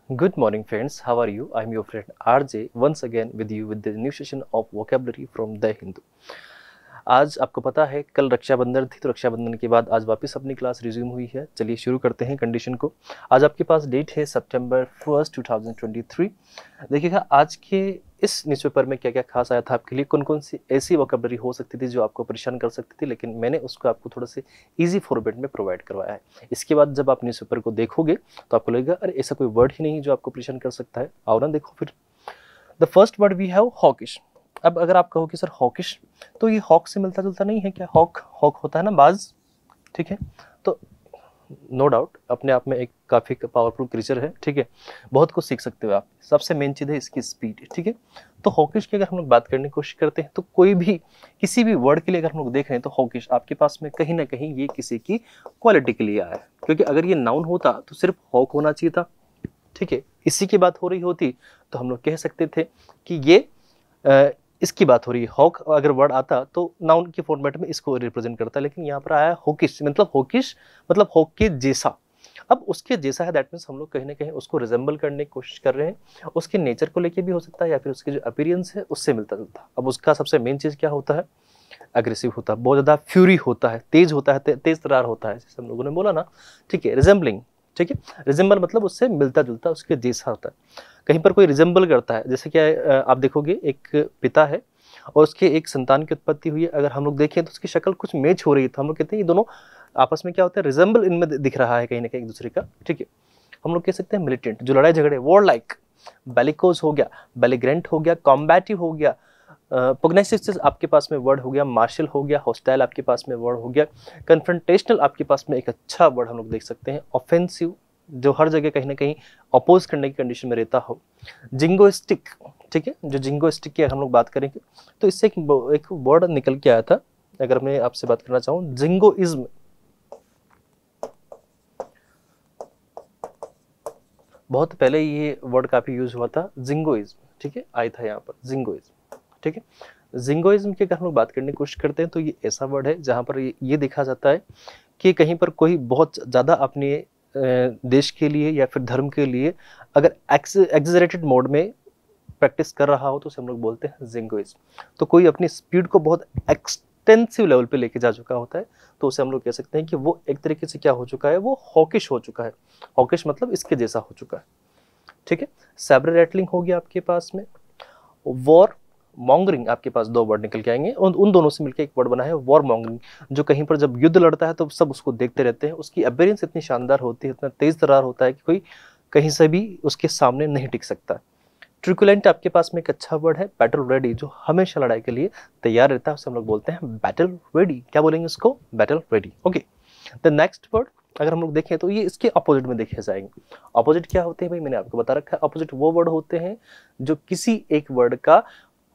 Good morning, friends. How are you? I'm your friend RJ once again with you with the new session of vocabulary from The Hindu. आज आपको पता है कल रक्षाबंधन थी, तो रक्षाबंधन के बाद आज वापस अपनी क्लास रिज्यूम हुई है। चलिए शुरू करते हैं कंडीशन को। आज आपके पास डेट है सितंबर 1, 2023। देखिएगा आज के इस न्यूज़पेपर में क्या क्या खास आया था आपके लिए, कौन कौन सी ऐसी वोकैबुलरी हो सकती थी जो आपको परेशान कर सकती थी, लेकिन मैंने उसको आपको थोड़ा से इजी फॉर्मेट में प्रोवाइड करवाया है। इसके बाद जब आप न्यूज़पेपर को देखोगे तो आपको लगेगा अरे ऐसा कोई वर्ड ही नहीं जो आपको परेशान कर सकता है। आओ ना देखो फिर। The first word we have hawkish. अब अगर आप कहो कि सर हॉकिश, तो ये हॉक से मिलता जुलता नहीं है क्या? हॉक हॉक होता है ना बाज, ठीक है। तो नो डाउट अपने आप में एक काफ़ी पावरफुल क्रीचर है, ठीक है। बहुत कुछ सीख सकते हो आप। सबसे मेन चीज़ है इसकी स्पीड, ठीक है। तो हॉकिश की अगर हम लोग बात करने की कोशिश करते हैं तो कोई भी किसी भी वर्ड के लिए अगर हम लोग देख रहे हैं तो हॉकिश आपके पास में कहीं ना कहीं ये किसी की क्वालिटी के लिए आया है, क्योंकि अगर ये नाउन होता तो सिर्फ हॉक होना चाहिए था, ठीक है। इसी की बात हो रही होती तो हम लोग कह सकते थे कि ये इसकी बात हो रही है। हॉक अगर वर्ड आता तो नाउन के फॉर्मेट में इसको रिप्रेजेंट करता है, लेकिन यहाँ पर आया हॉकिश मतलब हॉक के जैसा। अब उसके जैसा है दैट मीन्स हम लोग कहीं ना कहीं उसको रिजेंबल करने की कोशिश कर रहे हैं। उसके नेचर को लेके भी हो सकता है या फिर उसके जो अपीयरेंस है उससे मिलता जुलता। अब उसका सबसे मेन चीज़ क्या होता है? अग्रेसिव होता है, बहुत ज़्यादा फ्यूरी होता है, तेज होता है, तेज तरार होता है, जैसे हम लोगों ने बोला ना, ठीक है। रिजेंबलिंग, ठीक है। रिजेंबल मतलब उससे मिलता जुलता, उसके जैसा होता है। कहीं पर कोई रिजेंबल करता है, जैसे क्या आप देखोगे एक पिता है और उसके एक संतान की उत्पत्ति हुई है। अगर हम लोग देखें तो उसकी शक्ल कुछ मैच हो रही है, तो हम लोग कहते हैं ये दोनों आपस में क्या होता है, रिजेंबल इनमें दिख रहा है कहीं ना कहीं एक दूसरे का, ठीक है। हम लोग कह सकते हैं मिलिटेंट, जो लड़ाई झगड़े, वॉर लाइक, बेलिकोस हो गया, बेलिग्रेंट हो गया, कॉम्बैटिव हो गया, पुग्नेसिस आपके पास में वर्ड हो गया, मार्शल हो गया, हॉस्टाइल आपके पास में वर्ड हो गया, कन्फ्रंटेशनल आपके पास में एक अच्छा वर्ड हम लोग देख सकते हैं, ऑफेंसिव, जो हर जगह कहीं ना कहीं अपोज करने की कंडीशन में रहता हो, जिंगोइस्टिक, ठीक है। जो जिंगोइस्टिक की हम लोग बात करेंगे तो इससे एक वर्ड निकल के आया था। अगर मैं आपसे बात करना चाहूँ, जिंगोइज्म, बहुत पहले ये वर्ड काफी यूज हुआ था, जिंगोइज्म, ठीक है, आया था यहाँ पर जिंगोइज्म, ठीक है। जिंगोइज्म की अगर हम लोग बात करने की कोशिश करते हैं तो ये ऐसा वर्ड है जहाँ पर ये देखा जाता है कि कहीं पर कोई बहुत ज़्यादा अपने देश के लिए या फिर धर्म के लिए अगर एक्सजरेटेड मोड में प्रैक्टिस कर रहा हो तो उसे हम लोग बोलते हैं जिंगोइज्म। तो कोई अपनी स्पीड को बहुत एक्सटेंसिव लेवल पे लेके जा चुका होता है तो उसे हम लोग कह सकते हैं कि वो एक तरीके से क्या हो चुका है, वो हॉकिश हो चुका है। हॉकिश मतलब इसके जैसा हो चुका है, ठीक है। सैबर रैटलिंग हो गया आपके पास में। वॉर मॉन्गरिंग, आपके पास दो वर्ड निकल के आएंगे, उन दोनों से मिलकर एक वर्ड बना है वॉर मॉन्गरिंग, जो कहीं पर जब युद्ध लड़ता है तो सब उसको देखते रहते हैं। उसकी अपीयरेंस इतनी शानदार होती है, इतना तेज तर्रार होता है कि कोई कहीं से भी उसके सामने नहीं टिक सकता। ट्रिकुलेंट आपके पास में एक अच्छा वर्ड है। बैटल रेडी, जो हमेशा लड़ाई के लिए तैयार रहता है, उसे हम लोग बोलते हैं बैटल रेडी। क्या बोलेंगे उसको? Battle ready, okay. The next word अगर हम लोग देखें तो ये इसके अपोजिट में देखे जाएंगे। अपोजिट क्या होते हैं भाई, मैंने आपको बता रखा है। अपोजिट वो वर्ड होते हैं जो किसी एक वर्ड का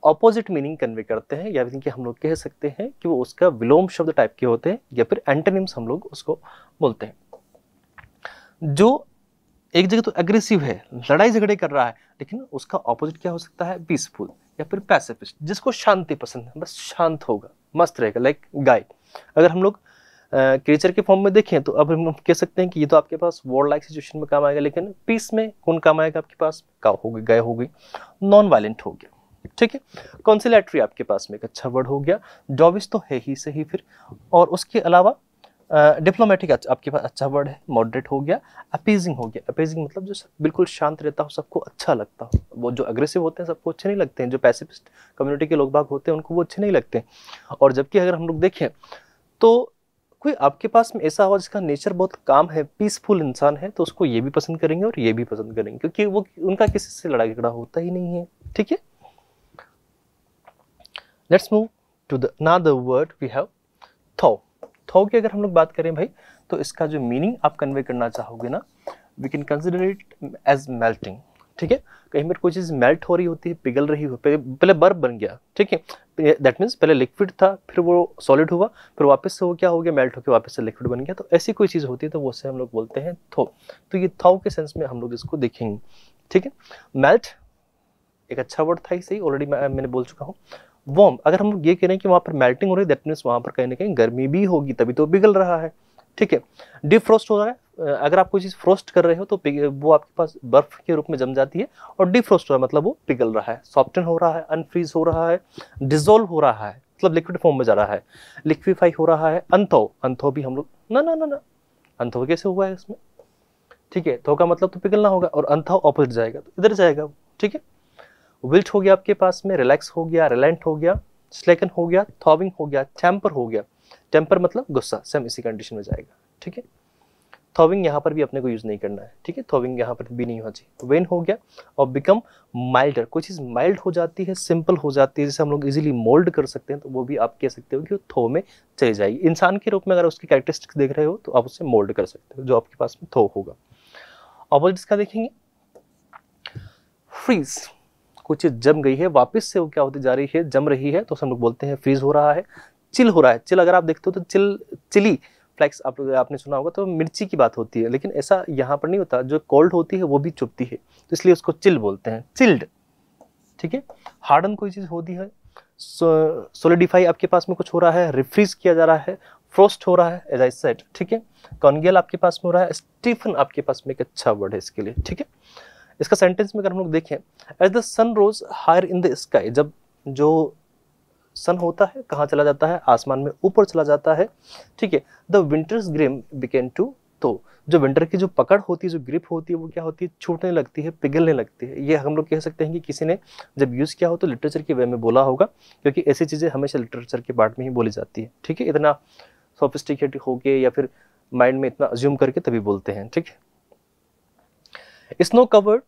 ऑपोजिट मीनिंग कन्वे करते हैं, या फिर कि हम लोग कह सकते हैं कि वो उसका विलोम शब्द टाइप के होते हैं, या फिर एंटोनिम्स हम लोग उसको बोलते हैं। जो एक जगह तो एग्रेसिव है, लड़ाई झगड़े कर रहा है, लेकिन उसका ऑपोजिट क्या हो सकता है? पीसफुल या फिर पैसिफिस्ट, जिसको शांति पसंद है, बस शांत होगा, मस्त रहेगा, लाइक गाय। अगर हम लोग क्रिएचर के फॉर्म में देखें तो अब हम कह सकते हैं कि ये तो आपके पास वॉर लाइक सिचुएशन में काम आएगा, लेकिन पीस में कौन काम आएगा आपके पास? काउ हो गई, गाय हो गई, नॉन वायलेंट हो गया, ठीक है। कॉन्सिलेटरी आपके पास में एक अच्छा वर्ड हो गया। डॉविस तो है ही सही फिर, और उसके अलावा डिप्लोमेटिक आपके पास अच्छा वर्ड है, मॉडरेट हो गया। अपीजिंग हो गया। अपीजिंग मतलब जो बिल्कुल शांत रहता हो, सबको अच्छा लगता हो। वो जो अग्रेसिव होते हैं सबको अच्छे नहीं लगते हैं, जो पैसिफिस्ट कम्युनिटी के लोग बाग होते हैं उनको वो अच्छे नहीं लगते हैं। और जबकि अगर हम लोग देखें तो कोई आपके पास में ऐसा हो जिसका नेचर बहुत काम है, पीसफुल इंसान है, तो उसको ये भी पसंद करेंगे और ये भी पसंद करेंगे, क्योंकि वो उनका किसी से लड़ाई झगड़ा होता ही नहीं है, ठीक है। Let's move to the another word we have thaw. Thaw की अगर हम लोग बात करें भाई तो इसका जो मीनिंग आप कन्वे करना चाहोगे ना, we can consider it as melting, ठीक है। कहीं पर कोई चीज़ मेल्ट हो रही होती है, पिघल रही हो, पहले बर्फ बन गया, ठीक है, दैट मीन्स पहले लिक्विड था, फिर वो सॉलिड हुआ, फिर वापस से वो क्या हो गया, मेल्ट होकर वापस से लिक्विड बन गया। तो ऐसी कोई चीज़ होती है तो वो से हम लोग बोलते हैं थो। तो ये थॉ के सेंस में हम लोग इसको देखेंगे, ठीक है। मेल्ट एक अच्छा वर्ड था, ही सही, ऑलरेडी मैंने बोल चुका हूँ। वार्म, अगर हम लोग ये कह रहे हैं कि वहाँ पर मेल्टिंग हो रही है, दैट मीन्स वहाँ पर कहीं ना कहीं गर्मी भी होगी, तभी तो पिघल रहा है, ठीक है। डिफ्रोस्ट हो रहा है, अगर आप कोई चीज़ फ्रोस्ट कर रहे हो तो वो आपके पास बर्फ के रूप में जम जाती है, और डिफ्रोस्ट हो रहा है मतलब वो पिघल रहा है, सॉफ्टन हो रहा है, अनफ्रीज हो रहा है, डिजोल्व हो रहा है, मतलब लिक्विड फॉर्म में जा रहा है, लिक्विफाई हो रहा है, अंथो, अंथो भी हम लोग ना ना ना ना, अंथो कैसे हुआ है इसमें, ठीक है, थो का मतलब तो पिघलना होगा, और अंथो ऑपोजिट जाएगा तो इधर जाएगा, ठीक है। विल्ट हो गया आपके पास में, रिलैक्स हो गया, रिलेंट हो गया, स्लेकन हो गया, थॉविंग हो गया, टेम्पर हो गया, टेम्पर मतलब गुस्सा, सेम इसी कंडीशन में जाएगा, ठीक है। थॉविंग यहाँ पर भी अपने को यूज नहीं करना है, ठीक है, थॉविंग यहाँ पर भी नहीं होना चाहिए। वेन हो गया, और बिकम माइल्डर, कोई चीज़ माइल्ड हो जाती है, सिंपल हो जाती है, जैसे हम लोग इजीली मोल्ड कर सकते हैं, तो वो भी आप कह सकते हो कि वो थो में चली जाएगी। इंसान के रूप में अगर उसकी कैरेक्टरिस्टिक्स देख रहे हो तो आप उससे मोल्ड कर सकते हो, जो आपके पास में थो होगा। ऑपोजिट्स का देखेंगे, फ्रीज, कुछ चीज जम गई है, वापस से वो क्या होती जा रही है, जम रही है, तो हम लोग बोलते हैं फ्रीज हो रहा है। चिल हो रहा है, चिल अगर आप देखते हो तो चिली फ्लैक्स आपने सुना होगा, तो मिर्ची की बात होती है, लेकिन ऐसा यहाँ पर नहीं होता, जो कोल्ड होती है वो भी चुभती है, तो इसलिए उसको चिल बोलते हैं, चिल्ड, ठीक है। हार्डन कोई चीज होती है, सोलिडिफाई आपके पास में कुछ हो रहा है, रिफ्रीज किया जा रहा है, फ्रोस्ट हो रहा है, एज आई सेड, ठीक है। कॉन्गेल आपके पास में हो रहा है, स्टीफन आपके पास में एक अच्छा वर्ड है इसके लिए, ठीक है। इसका सेंटेंस में अगर हम लोग देखें, as the sun rose higher in the sky, जब जो सन होता है कहाँ चला जाता है, आसमान में ऊपर चला जाता है, ठीक है। The winter's grip began to, तो जो विंटर की जो पकड़ होती है, जो ग्रिप होती है, वो क्या होती है, छूटने लगती है, पिघलने लगती है। ये हम लोग कह सकते हैं कि किसी ने जब यूज किया हो तो लिटरेचर के वे में बोला होगा, क्योंकि ऐसी चीजें हमेशा लिटरेचर के पार्ट में ही बोली जाती है, ठीक है। इतना सोफिस्टिकेटेड होके या फिर माइंड में इतना अज्यूम करके तभी बोलते हैं, ठीक है। Snow covered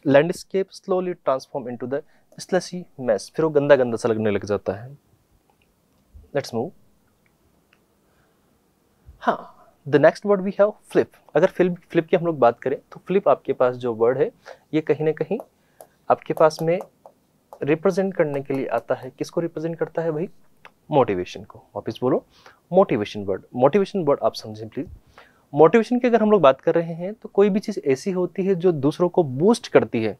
landscape slowly transform into the slushy mess, फिर वो गंदा गंदा सा लगने लग जाता है। Let's move. हाँ, the next word we have flip. अगर फ्लिप की हम लोग बात करें तो फ्लिप आपके पास जो वर्ड है, ये कहीं ना कहीं आपके पास में रिप्रेजेंट करने के लिए आता है। किसको रिप्रेजेंट करता है भाई? मोटिवेशन को। वापस बोलो, मोटिवेशन वर्ड। मोटिवेशन वर्ड आप समझें प्लीज। मोटिवेशन की अगर हम लोग बात कर रहे हैं तो कोई भी चीज ऐसी होती है जो दूसरों को बूस्ट करती है।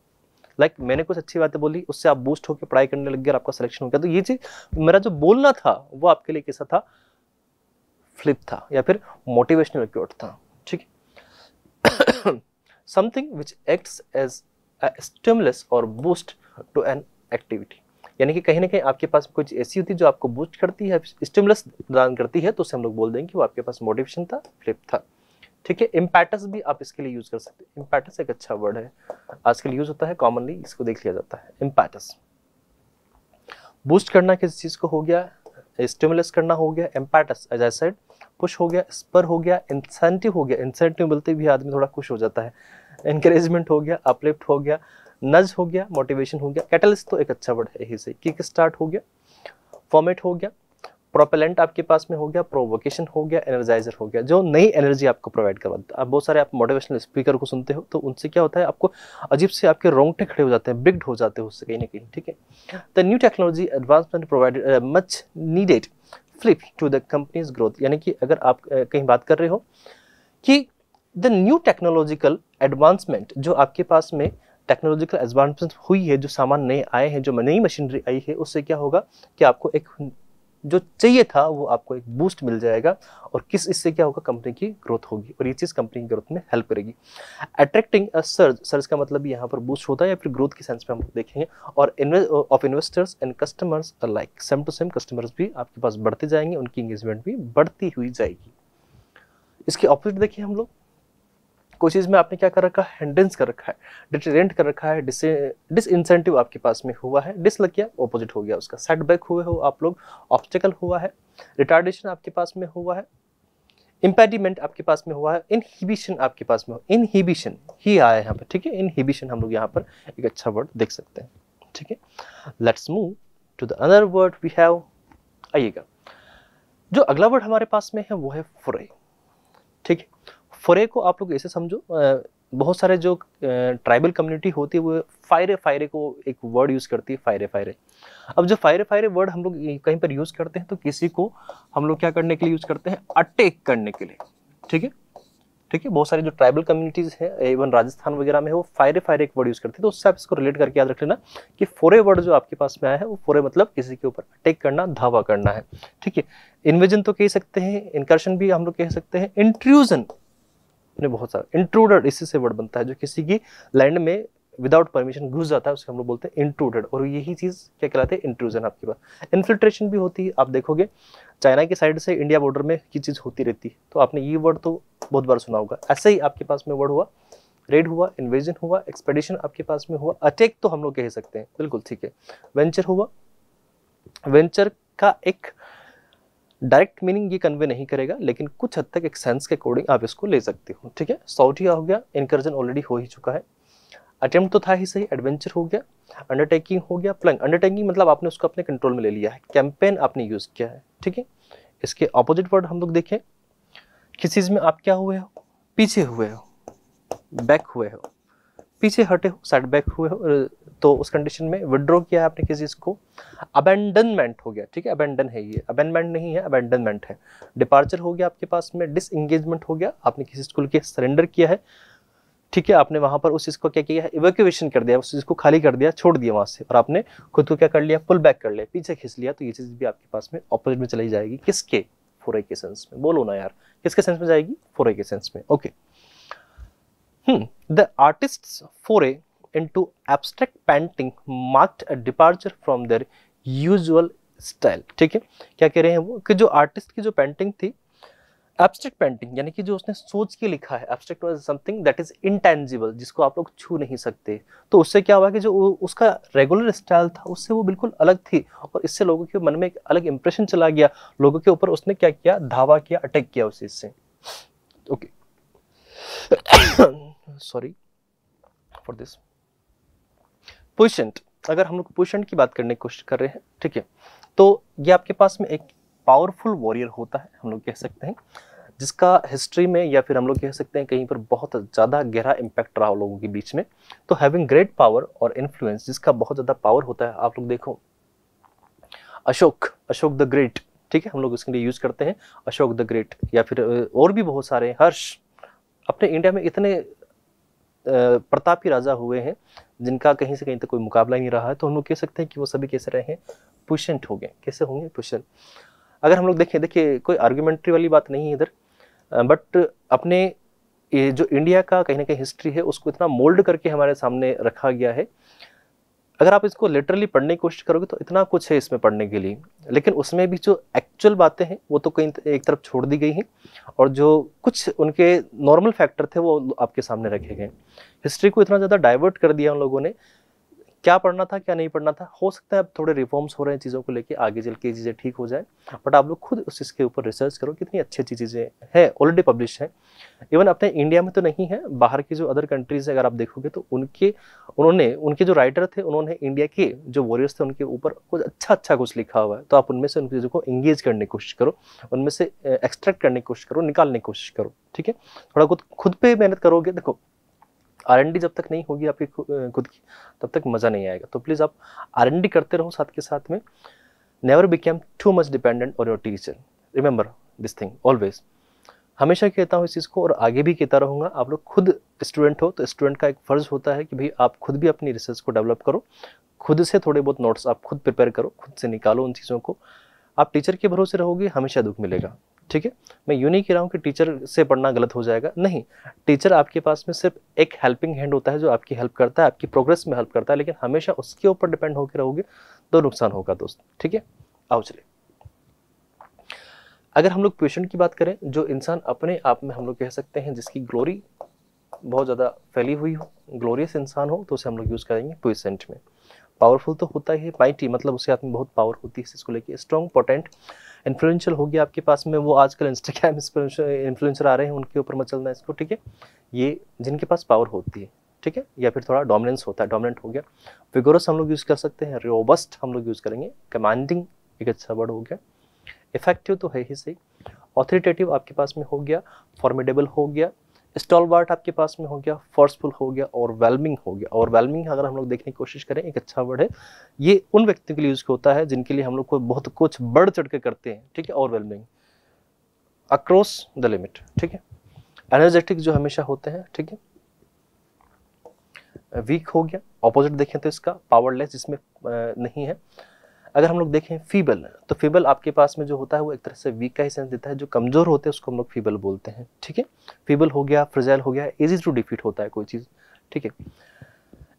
लाइक मैंने कुछ अच्छी बातें बोली, उससे आप बूस्ट होकर पढ़ाई करने लग गए और आपका सिलेक्शन हो गया, तो ये चीज मेरा जो बोलना था वो आपके लिए कैसा था? फ्लिप था, या फिर मोटिवेशनल क्योट था, ठीक है। Something which acts as a stimulus और बूस्ट टू एन एक्टिविटी, यानी कि कहीं ना कहीं आपके पास कुछ ऐसी होती है जो आपको बूस्ट करती है, स्टिमुलस प्रदान करती है, तो उससे हम लोग बोल देंगे कि वो आपके पास मोटिवेशन था, फ्लिप था, ठीक है। इम्पैटस भी आप इसके लिए यूज कर सकते हैं। इम्पैटस एक अच्छा वर्ड है, आजकल यूज होता है, कॉमनली इसको देख लिया जाता है। इम्पैटस, बूस्ट करना किसी चीज को हो गया, स्टिमुलस करना हो गया। इम्पैटस एज आई सेड, पुश हो गया, स्पर हो गया, इंसेंटिव हो गया। इंसेंटिव बोलते भी आदमी थोड़ा खुश हो जाता है। एनकरेजमेंट हो गया, अपलिफ्ट हो गया, नज हो गया, मोटिवेशन हो गया। कैटलिस्ट तो एक अच्छा वर्ड है ही से। किक स्टार्ट हो गया, फॉर्मेट हो गया, प्रोपेलेंट आपके पास में हो गया, प्रोवोकेशन हो गया, एनर्जाइजर हो गया, जो नई एनर्जी आपको प्रोवाइड करवाता है। आप बहुत सारे आप मोटिवेशनल स्पीकर को सुनते हो तो उनसे क्या होता है, आपको अजीब से आपके रोंगटे खड़े हो जाते हैं, बिग्ड हो जाते हो उससे कहीं ना कहीं, ठीक है। The new technology advancement provided much needed flip to the company's growth, यानी कि अगर आप कहीं बात कर रहे हो कि द न्यू टेक्नोलॉजिकल एडवांसमेंट, जो आपके पास में टेक्नोलॉजिकल एडवांसमेंट हुई है, जो सामान नए आए हैं, जो नई मशीनरी आई है, उससे क्या होगा कि आपको एक जो चाहिए था वो आपको एक बूस्ट मिल जाएगा, और किस इससे क्या होगा, कंपनी की ग्रोथ होगी, और ये चीज कंपनी की ग्रोथ में हेल्प करेगी। अट्रैक्टिंग अ सर्ज, सर्ज का मतलब यहाँ पर बूस्ट होता है या फिर ग्रोथ की सेंस में हम देखेंगे। और of investors and customers alike, same to same customers भी आपके पास बढ़ते जाएंगे, उनकी इंगेजमेंट भी बढ़ती हुई जाएगी। इसके ऑपोजिट देखिए हम लोग, कोई चीज में आपने क्या कर रखा है, हिंड्रेंस कर रखा है, डिटरेंट कर रखा है, डिसइंसेंटिव आपके पास में हुआ है, डिस लग गया, ऑपोजिट हो गया उसका, सेटबैक हुए हो आप लोग, ऑब्स्टेकल हुआ है, रिटार्डेशन आपके पास में हुआ है, इम्पेडिमेंट आपके पास में हुआ है, इनहिबिशन आपके पास में हो, इनहिबिशन ही आया है यहाँ पर, ठीक है। इनहिबिशन हम लोग यहाँ पर एक अच्छा वर्ड देख सकते हैं, ठीक है। Let's move to the other word we have. आइएगा, जो अगला वर्ड हमारे पास में है वो है फोरे, ठीक है। फोरे को आप लोग ऐसे समझो, बहुत सारे जो ट्राइबल कम्युनिटी होती है वो फायरे फायरे को एक वर्ड यूज करती है, फायरे फायरे। अब जो फायरे फायरे वर्ड हम लोग कहीं पर यूज करते हैं तो किसी को हम लोग क्या करने के लिए यूज करते हैं, अटैक करने के लिए, ठीक है, ठीक है। बहुत सारी जो ट्राइबल कम्युनिटीज है, इवन राजस्थान वगैरह में, वो फायरे फायरे एक वर्ड यूज करते हैं, तो उससे आप इसको रिलेट करके याद रख लेना कि फोरे वर्ड जो आपके पास में आया है वो फोरे मतलब किसी के ऊपर अटैक करना, धावा करना है, ठीक है। इन्वेजन तो कह सकते हैं, इनकर्शन भी हम लोग कह सकते हैं, इंट्रूजन अपने बहुत सारा। इंट्रूडर इसी से वर्ड बनता है, जो किसी की लैंड में विदाउट परमिशन घुस जाता है उसको हम लोग बोलते हैं इंट्रूडेड, और यही चीज क्या कहलाते हैं, इंट्रूजन आपके पास। इन्फिल्ट्रेशन भी होती है, आप देखोगे चाइना की साइड से इंडिया बॉर्डर में ये चीज होती रहती है, तो आपने ये वर्ड तो बहुत बार सुना होगा। ऐसे ही आपके पास में वर्ड हुआ रेड हुआ, इन्वेजन हुआ, एक्सपेडिशन आपके पास में हुआ, अटैक तो हम लोग कह सकते हैं, बिल्कुल ठीक है। वेंचर हुआ, वेंचर का एक डायरेक्ट मीनिंग ये कन्वे नहीं करेगा, लेकिन कुछ हद तक एक सेंस के अकॉर्डिंग आप इसको ले सकते हो, ठीक है। सॉल्टिया हो गया, इनकर्जन ऑलरेडी हो ही चुका है, अटेम्प्ट तो था ही सही, एडवेंचर हो गया, अंडरटेकिंग हो गया, प्लान। अंडरटेकिंग मतलब आपने उसको अपने कंट्रोल में ले लिया है, कैंपेन आपने यूज किया है, ठीक है। इसके ऑपोजिट वर्ड हम लोग देखें, किस चीज में आप क्या हुए हो, पीछे हुए हो, बैक हुए हो, पीछे हटे हो, साइड बैक हुए हो, तो उस कंडीशन में विड्रॉ किया है आपने किसी चीज को। अबेंडनमेंट हो गया, ठीक है, अबेंडन है ये, अबेंडमेंट नहीं है, अबेंडनमेंट है। डिपार्चर हो गया आपके पास में, डिसएंगेजमेंट हो गया, आपने किसी स्कूल के सरेंडर किया है, ठीक है, आपने वहां पर उस चीज को क्या किया है, इवैक्यूएशन कर दिया, उस चीज को खाली कर दिया, छोड़ दिया वहां से, और आपने खुद को क्या कर लिया, पुल बैक कर लिया, पीछे खींच लिया, तो ये चीज भी आपके पास में ऑपोजिट में चली जाएगी, किसके, फोरे के सेंस में। बोलो ना यार, किसके सेंस में जाएगी, फोरे के सेंस में, okay. The artist's foray into abstract painting marked a departure from their usual style, ठीक है। क्या कह रहे हैं वो, कि जो आर्टिस्ट की जो पेंटिंग थी, एब्स्ट्रैक्ट पेंटिंग, यानी कि जो उसने सोच के लिखा है, abstract was something that is intangible, जिसको आप लोग छू नहीं सकते, तो उससे क्या हुआ कि जो उसका रेगुलर स्टाइल था उससे वो बिल्कुल अलग थी, और इससे लोगों के मन में एक अलग इंप्रेशन चला गया, लोगों के ऊपर उसने क्या किया, धावा किया, अटैक किया उस चीज से, okay. Sorry for this. Puissant, अगर हम लोग पुशेंट की बात करने की कोशिश कर रहे हैं, ठीक है, तो ये आपके पास में एक पावरफुल वॉरियर होता है, हम लोग कह सकते हैं, जिसका हिस्ट्री में या फिर हम लोग कह सकते हैं कहीं पर बहुत ज्यादा गहरा इंपैक्ट रहा लोगों के बीच में। तो हैविंग ग्रेट पावर और इन्फ्लुएंस, जिसका बहुत ज्यादा पावर होता है, आप लोग देखो अशोक, अशोक द ग्रेट, ठीक है, हम लोग उसके लिए यूज करते हैं अशोक द ग्रेट, या फिर और भी बहुत सारे, हर्ष। अपने इंडिया में इतने प्रतापी राजा हुए हैं जिनका कहीं से कहीं तक कोई मुकाबला ही नहीं रहा है, तो हम लोग कह सकते हैं कि वो सभी कैसे रहे हैं, पुशेंट हो गए। कैसे होंगे, पुशेंट। अगर हम लोग देखें, देखिए कोई आर्गुमेंट्री वाली बात नहीं है इधर, बट अपने ये जो इंडिया का कहीं ना कहीं हिस्ट्री है उसको इतना मोल्ड करके हमारे सामने रखा गया है। अगर आप इसको लिटरली पढ़ने की कोशिश करोगे तो इतना कुछ है इसमें पढ़ने के लिए, लेकिन उसमें भी जो एक्चुअल बातें हैं वो तो कहीं एक तरफ छोड़ दी गई हैं, और जो कुछ उनके नॉर्मल फैक्टर थे वो आपके सामने रखे गए। हिस्ट्री को इतना ज़्यादा डाइवर्ट कर दिया उन लोगों ने, क्या पढ़ना था क्या नहीं पढ़ना था। हो सकता है अब थोड़े रिफॉर्म्स हो रहे हैं चीज़ों को लेके, आगे चल के चीज़ें ठीक हो जाए, बट आप लोग खुद उस चीज़ के ऊपर रिसर्च करो, कितनी अच्छी अच्छी चीज़ें हैं, ऑलरेडी पब्लिश हैं। इवन अपने इंडिया में तो नहीं है, बाहर की जो अदर कंट्रीज है अगर आप देखोगे तो उनके जो राइटर थे उन्होंने इंडिया के जो वॉरियर्स थे उनके ऊपर कुछ अच्छा कुछ लिखा हुआ है, तो आप उनमें से उन चीज़ों को एंगेज करने की कोशिश करो, उनमें से एक्सट्रैक्ट करने की कोशिश करो, निकालने की कोशिश करो, ठीक है। थोड़ा खुद पे मेहनत करोगे, देखो R&D जब तक नहीं होगी आपकी खुद की, तब तक मज़ा नहीं आएगा। तो प्लीज़ आप R&D करते रहो साथ के साथ में। Never become too much dependent on your teacher, remember this thing always. हमेशा कहता हूँ इस चीज़ को और आगे भी कहता रहूँगा। आप लोग खुद स्टूडेंट हो तो स्टूडेंट का एक फ़र्ज़ होता है कि भाई आप खुद भी अपनी रिसर्च को डेवलप करो, खुद से थोड़े बहुत नोट्स आप खुद प्रिपेयर करो, खुद से निकालो उन चीज़ों को। आप टीचर के भरोसे रहोगे हमेशा दुख मिलेगा, ठीक है। मैं यूँ नहीं कह रहा हूँ कि टीचर से पढ़ना गलत हो जाएगा, नहीं, टीचर आपके पास में सिर्फ एक हेल्पिंग हैंड होता है जो आपकी हेल्प करता है, आपकी प्रोग्रेस में हेल्प करता है, लेकिन हमेशा उसके ऊपर डिपेंड होकर रहोगे तो नुकसान होगा दोस्त, ठीक है। आओ चलिए, अगर हम लोग क्वेश्चन की बात करें, जो इंसान अपने आप में हम लोग कह सकते हैं जिसकी ग्लोरी बहुत ज़्यादा फैली हुई हो, ग्लोरियस इंसान हो, तो उसे हम लोग यूज़ करेंगे पुइसेंट में। पावरफुल तो होता ही है, माइटी मतलब उसके हाथ में बहुत पावर होती है इस चीज़ को लेके। स्ट्रॉन्ग, पोटेंट, इन्फ्लुएंशियल हो गया आपके पास में, वो आजकल इंस्टाग्राम इन्फ्लुएंसर आ रहे हैं उनके ऊपर मचलना है इसको, ठीक है। ये जिनके पास पावर होती है, ठीक है, या फिर थोड़ा डोमिनेंस होता है, डोमिनेंट हो गया। विगोरस हम लोग यूज़ कर सकते हैं, रोबस्ट हम लोग यूज़ करेंगे, कमांडिंग एक अच्छा वर्ड हो गया, इफेक्टिव तो है ही सही, ऑथोरिटेटिव आपके पास में हो गया, फॉर्मिडेबल हो गया, स्टॉलवार्ट आपके पास में हो गया, फोर्सफुल हो गया, और वेलमिंग हो गया। और वेलमिंग अगर हम लोग देखने की कोशिश करें, एक अच्छा वर्ड है, ये उन व्यक्तियों के लिए यूज होता है जिनके लिए हम लोग को बहुत कुछ बढ़ चढ़ के करते हैं, ठीक है। और वेलमिंग, अक्रॉस द लिमिट, ठीक है। एनर्जेटिक जो हमेशा होते हैं, ठीक है। वीक हो गया, ऑपोजिट देखें तो इसका पावरलेस, जिसमें नहीं है। अगर हम लोग देखें फीबल, तो फीबल आपके पास में जो होता है वो एक तरह से वीक का ही सेंस देता है, जो कमजोर होते हैं उसको हम लोग फीबल बोलते हैं, ठीक है। फीबल हो गया, फ्रेजाइल हो गया, इजी टू डिफीट होता है कोई चीज़, ठीक है।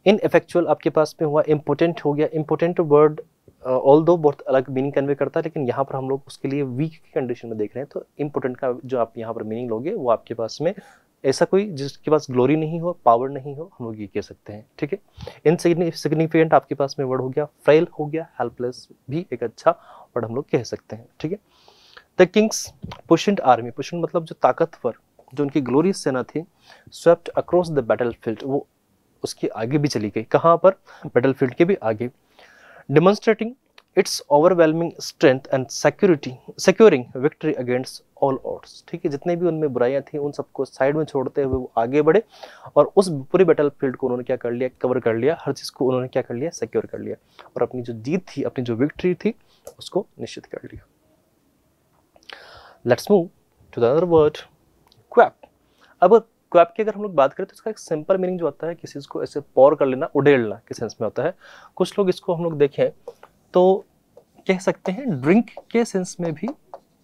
इनएफेक्चुअल आपके पास में हुआ, इम्पोर्टेंट हो गया। इम्पोर्टेंट वर्ड ऑल दो बहुत अलग मीनिंग कन्वे करता है, लेकिन यहाँ पर हम लोग उसके लिए वीक की कंडीशन में देख रहे हैं, तो इम्पोर्टेंट का जो आप यहाँ पर मीनिंग लोगे वो आपके पास में ऐसा कोई जिसके पास ग्लोरी नहीं हो, पावर नहीं हो, हम लोग ये कह सकते हैं, ठीक है। इनसिग्निफिकेंट आपके पास में वर्ड हो गया, फ्रेल हो गया, हेल्पलेस भी एक अच्छा वर्ड हम लोग कह सकते हैं, ठीक है। द किंग्स पुशेंट आर्मी, पुशेंट मतलब जो ताकतवर, जो उनकी ग्लोरियस सेना थी, स्वेप्ट अक्रॉस द बैटलफील्ड, वो उसके आगे भी चली गई, कहाँ पर, बैटलफील्ड के भी आगे। Demonstrating it's overwhelming strength and securing victory against all odds, ठीक है। जितने भी उनमें बुराइयां थी उन सबको साइड में छोड़ते हुए वो आगे बढ़े और उस पूरी बैटलफील्ड को उन्होंने क्या कर लिया, कवर कर लिया, हर चीज को उन्होंने क्या कर लिया, सिक्योर कर लिया, और अपनी जो जीत थी, अपनी जो विक्ट्री थी उसको निश्चित कर लिया। Let's move to the other word, quaff. अब क्वैप की अगर हम लोग बात करें तो इसका एक सिंपल मीनिंग जो आता है, किसी चीज को ऐसे पौर कर लेना, उड़ेलना के सेंस में होता है। कुछ लोग इसको हम लोग देखें तो कह सकते हैं ड्रिंक के सेंस में भी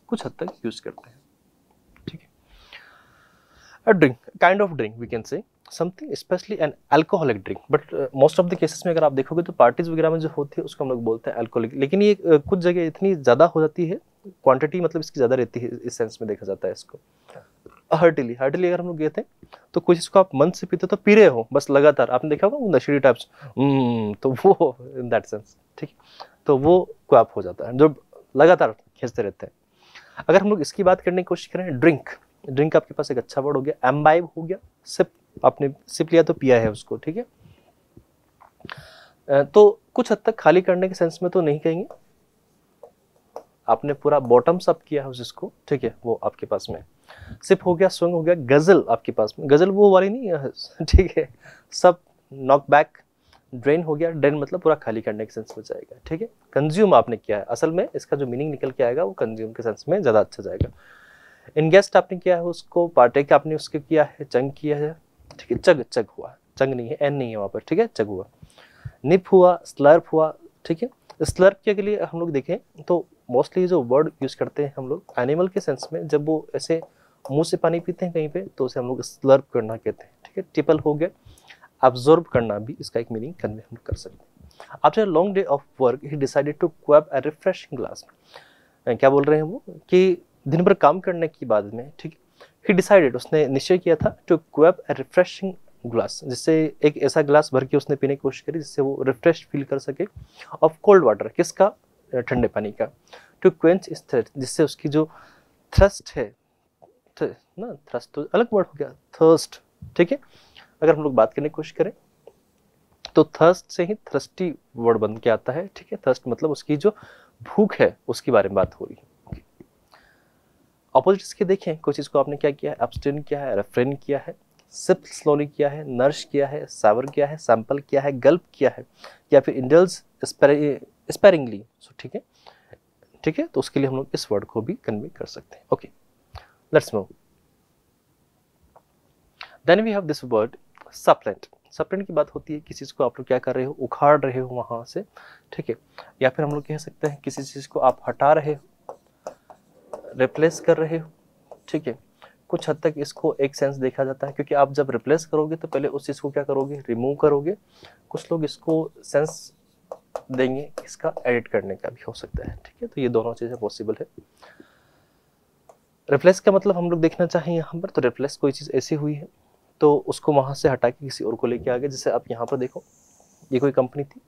कुछ हद तक यूज करते हैं, ठीक है। A drink, kind of drink we can say, something specially an alcoholic drink, but most of the cases में अगर आप देखोगे तो पार्टीज वगैरह में जो होती है उसको हम लोग बोलते हैं अल्कोहलिक, लेकिन ये कुछ जगह इतनी ज़्यादा हो जाती है, क्वांटिटी मतलब इसकी ज़्यादा रहती है, इस सेंस में देखा जाता है इसको। हार्टली, हार्टली अगर हम लोग कहते हैं तो कोई चीज़ को आप मन से पीते तो पी रहे हो बस लगातार, आपने देखा होगा नशेड़ी टाइप्स, तो वो इन दैट सेंस, ठीक, तो वो क्वैप हो जाता है, जो लगातार खींचते रहते हैं। अगर हम लोग इसकी बात करने की कोशिश करें, ड्रिंक, ड्रिंक आपके पास एक अच्छा वर्ड हो गया, एम्बाइब हो गया, सिप, आपने सिप लिया तो पिया है उसको, ठीक है। तो कुछ हद तक खाली करने के सेंस में तो नहीं कहेंगे, आपने पूरा बॉटम्स अप किया है उसको, ठीक है, वो आपके पास में। सिप हो गया, स्वंग हो गया, गजल आपके पास में, गजल वो वाली नहीं है, ठीक है, सब नॉक बैक, ड्रेन हो गया, ड्रेन मतलब पूरा खाली करने के सेंस में जाएगा, ठीक है। कंज्यूम आपने किया है, असल में इसका जो मीनिंग निकल के आएगा वो कंज्यूम के सेंस में ज़्यादा अच्छा जाएगा। इनगेस्ट आपने किया है उसको, पार्टेक आपने उसके किया है, चंग किया है, ठीक है, चग, चग हुआ, चंग नहीं है, एन नहीं है वहाँ पर, ठीक है, चग हुआ। निप हुआ, स्लर्प हुआ, ठीक है। स्लर्प के लिए हम लोग देखें तो मोस्टली जो वर्ड यूज करते हैं हम लोग एनिमल के सेंस में, जब वो ऐसे मुंह से पानी पीते हैं कहीं पे तो उसे हम लोग स्लर्प करना कहते हैं, ठीक है। टिपल हो गया, अब्जॉर्ब करना भी इसका एक मीनिंग कन्वे हम कर सकते हैं। After a long day of work he decided to quaff a refreshing glass, क्या बोल रहे हैं वो कि दिन भर काम करने के बाद में, ठीक है, ही डिसाइडेड, उसने निश्चय किया था, to quaff a refreshing glass, जिससे एक ऐसा ग्लास भर के उसने पीने की कोशिश करी जिससे वो रिफ्रेश फील कर सके, ऑफ कोल्ड वाटर, किसका, ठंडे पानी का, टू क्वेंच इस थर्स्ट, जिससे उसकी जो थ्रस्ट है, ना थ्रस्ट तो अलग वर्ड हो गया, थर्स्ट, ठीक है। अगर हम लोग बात करने की कोशिश करें तो थर्स्ट से ही थ्रस्टी वर्ड बन के आता है, ठीक है। थर्स्ट मतलब उसकी जो भूख है उसके बारे में बात हो रही है। ऑपोजिट्स के देखें, कोई चीज को आपने क्या किया है, एब्सटेन किया है, रेफ्रेन किया है, सिप स्लोली किया है, नर्श किया है, सावर किया है, सैंपल किया है, गल्प किया है, या फिर इंडल्ज स्पेरिंगली, ठीक है, ठीक है, तो उसके लिए हम लोग इस वर्ड को भी कन्वे कर सकते हैं। Okay, let's move. Then we have this word supplant. Supplant की बात होती है किसी चीज को आप लोग क्या कर रहे हो, उखाड़ रहे हो वहां से, ठीक है, या फिर हम लोग कह सकते हैं किसी चीज को आप हटा रहे हो, रिप्लेस कर रहे हो, ठीक है। कुछ हद तक इसको एक सेंस देखा जाता है, क्योंकि आप जब रिप्लेस करोगे तो पहले उस चीज को क्या करोगे, रिमूव करोगे। कुछ लोग इसको सेंस देंगे इसका एडिट करने का भी हो सकता है, ठीक है, तो ये दोनों चीजें पॉसिबल है। रिप्लेस का मतलब हम लोग देखना चाहें यहाँ पर, तो रिप्लेस कोई चीज ऐसी हुई है तो उसको वहां से हटा के किसी और को लेके आ गए। जैसे आप यहाँ पर देखो, ये कोई कंपनी थी,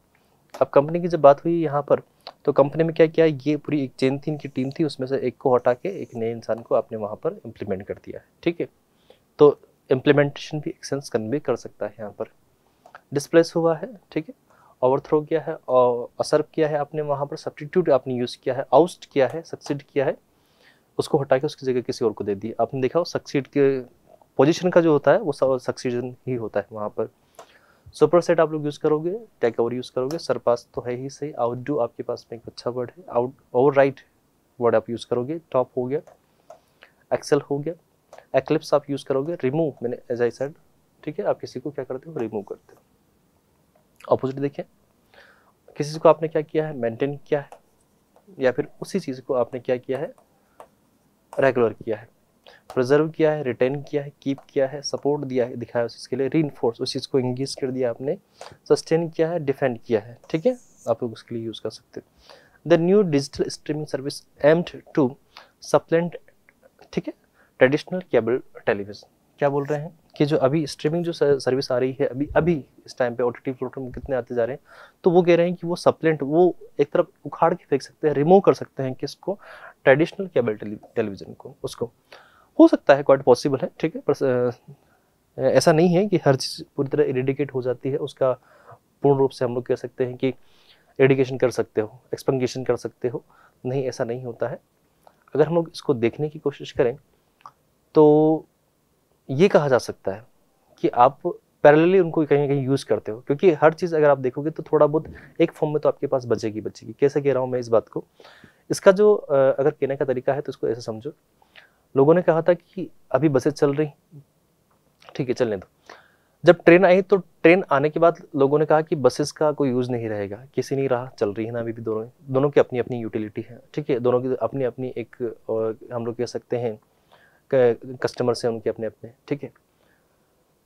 अब कंपनी की जब बात हुई यहाँ पर तो कंपनी में क्या किया, ये पूरी एक चेन थी, इनकी टीम थी, उसमें से एक को हटा के एक नए इंसान को आपने वहाँ पर इम्प्लीमेंट कर दिया है, ठीक है। तो इम्प्लीमेंटेशन भी एक सेंस कन्वे कर सकता है यहाँ पर। डिस्प्लेस हुआ है, ठीक है, ओवरथ्रो किया है और असर्व किया है आपने वहाँ पर, सब्स्टिट्यूट आपने यूज़ किया है, आउस्ट किया है, सक्सीड किया है, उसको हटा के उसकी जगह किसी और को दे दी। आपने देखा हो सक्सीड के पोजीशन का जो होता है वो सक्सीजन ही होता है वहाँ पर। सुपरसेट आप लोग यूज़ करोगे, टेक ओवर यूज़ करोगे, सरपास तो है ही सही, आउटडू आपके पास में एक अच्छा वर्ड है, आउट ओवर राइट वर्ड आप यूज़ करोगे, टॉप हो गया, एक्सेल हो गया, एक्लिप्स आप यूज़ करोगे, रिमूव मैंने एज आई सेड, ठीक है, आप किसी को क्या करते हो, रिमूव करते हो। अपोजिट देखें, किसी चीज़ को आपने क्या किया है, मेंटेन किया है, या फिर उसी चीज़ को आपने क्या किया है, रेगुलर किया है, प्रिजर्व किया है, रिटेन किया है, कीप किया है, सपोर्ट दिया है, दिखाया उस चीज़ के लिए, रीइंफोर्स उस चीज़ को इंगेज कर दिया आपने, सस्टेन किया है, डिफेंड किया है। ठीक है, आप लोग उसके लिए यूज़ कर सकते हो। The new digital streaming service aimed to supplant, ठीक है, ट्रेडिशनल केबल टेलीविजन। क्या बोल रहे हैं कि जो अभी स्ट्रीमिंग जो सर्विस आ रही है अभी इस टाइम पे OTT प्लेटफॉर्म कितने आते जा रहे हैं, तो वो कह रहे हैं कि वो सप्लेंट, वो एक तरफ उखाड़ के फेंक सकते हैं, रिमूव कर सकते हैं किसको, ट्रेडिशनल केबल टेलीविजन को। उसको हो सकता है, क्वाइट पॉसिबल है, ठीक है, पर ऐसा नहीं है कि हर चीज़ पूरी तरह इरेडिकेट हो जाती है, उसका पूर्ण रूप से हम लोग कह सकते हैं कि एडिकेशन कर सकते हो, एक्सपंगेशन कर सकते हो, नहीं, ऐसा नहीं होता है। अगर हम लोग इसको देखने की कोशिश करें तो ये कहा जा सकता है कि आप पैरेलली उनको कहीं ना कहीं यूज़ करते हो, क्योंकि हर चीज़ अगर आप देखोगे तो थोड़ा बहुत एक फॉर्म में तो आपके पास बचेगी। कैसे कह रहा हूँ मैं इस बात को, इसका जो अगर कहने का तरीका है तो इसको ऐसे समझो, लोगों ने कहा था कि अभी बसें चल रही, ठीक है, चलने दो। जब ट्रेन आई तो ट्रेन आने के बाद लोगों ने कहा कि बसेस का कोई यूज़ नहीं रहेगा, किसी नहीं रहा, चल रही है ना अभी भी, दोनों की अपनी अपनी यूटिलिटी है, ठीक है, दोनों की अपनी अपनी एक हम लोग कह सकते हैं कस्टमर्स हैं उनके अपने अपने, ठीक है।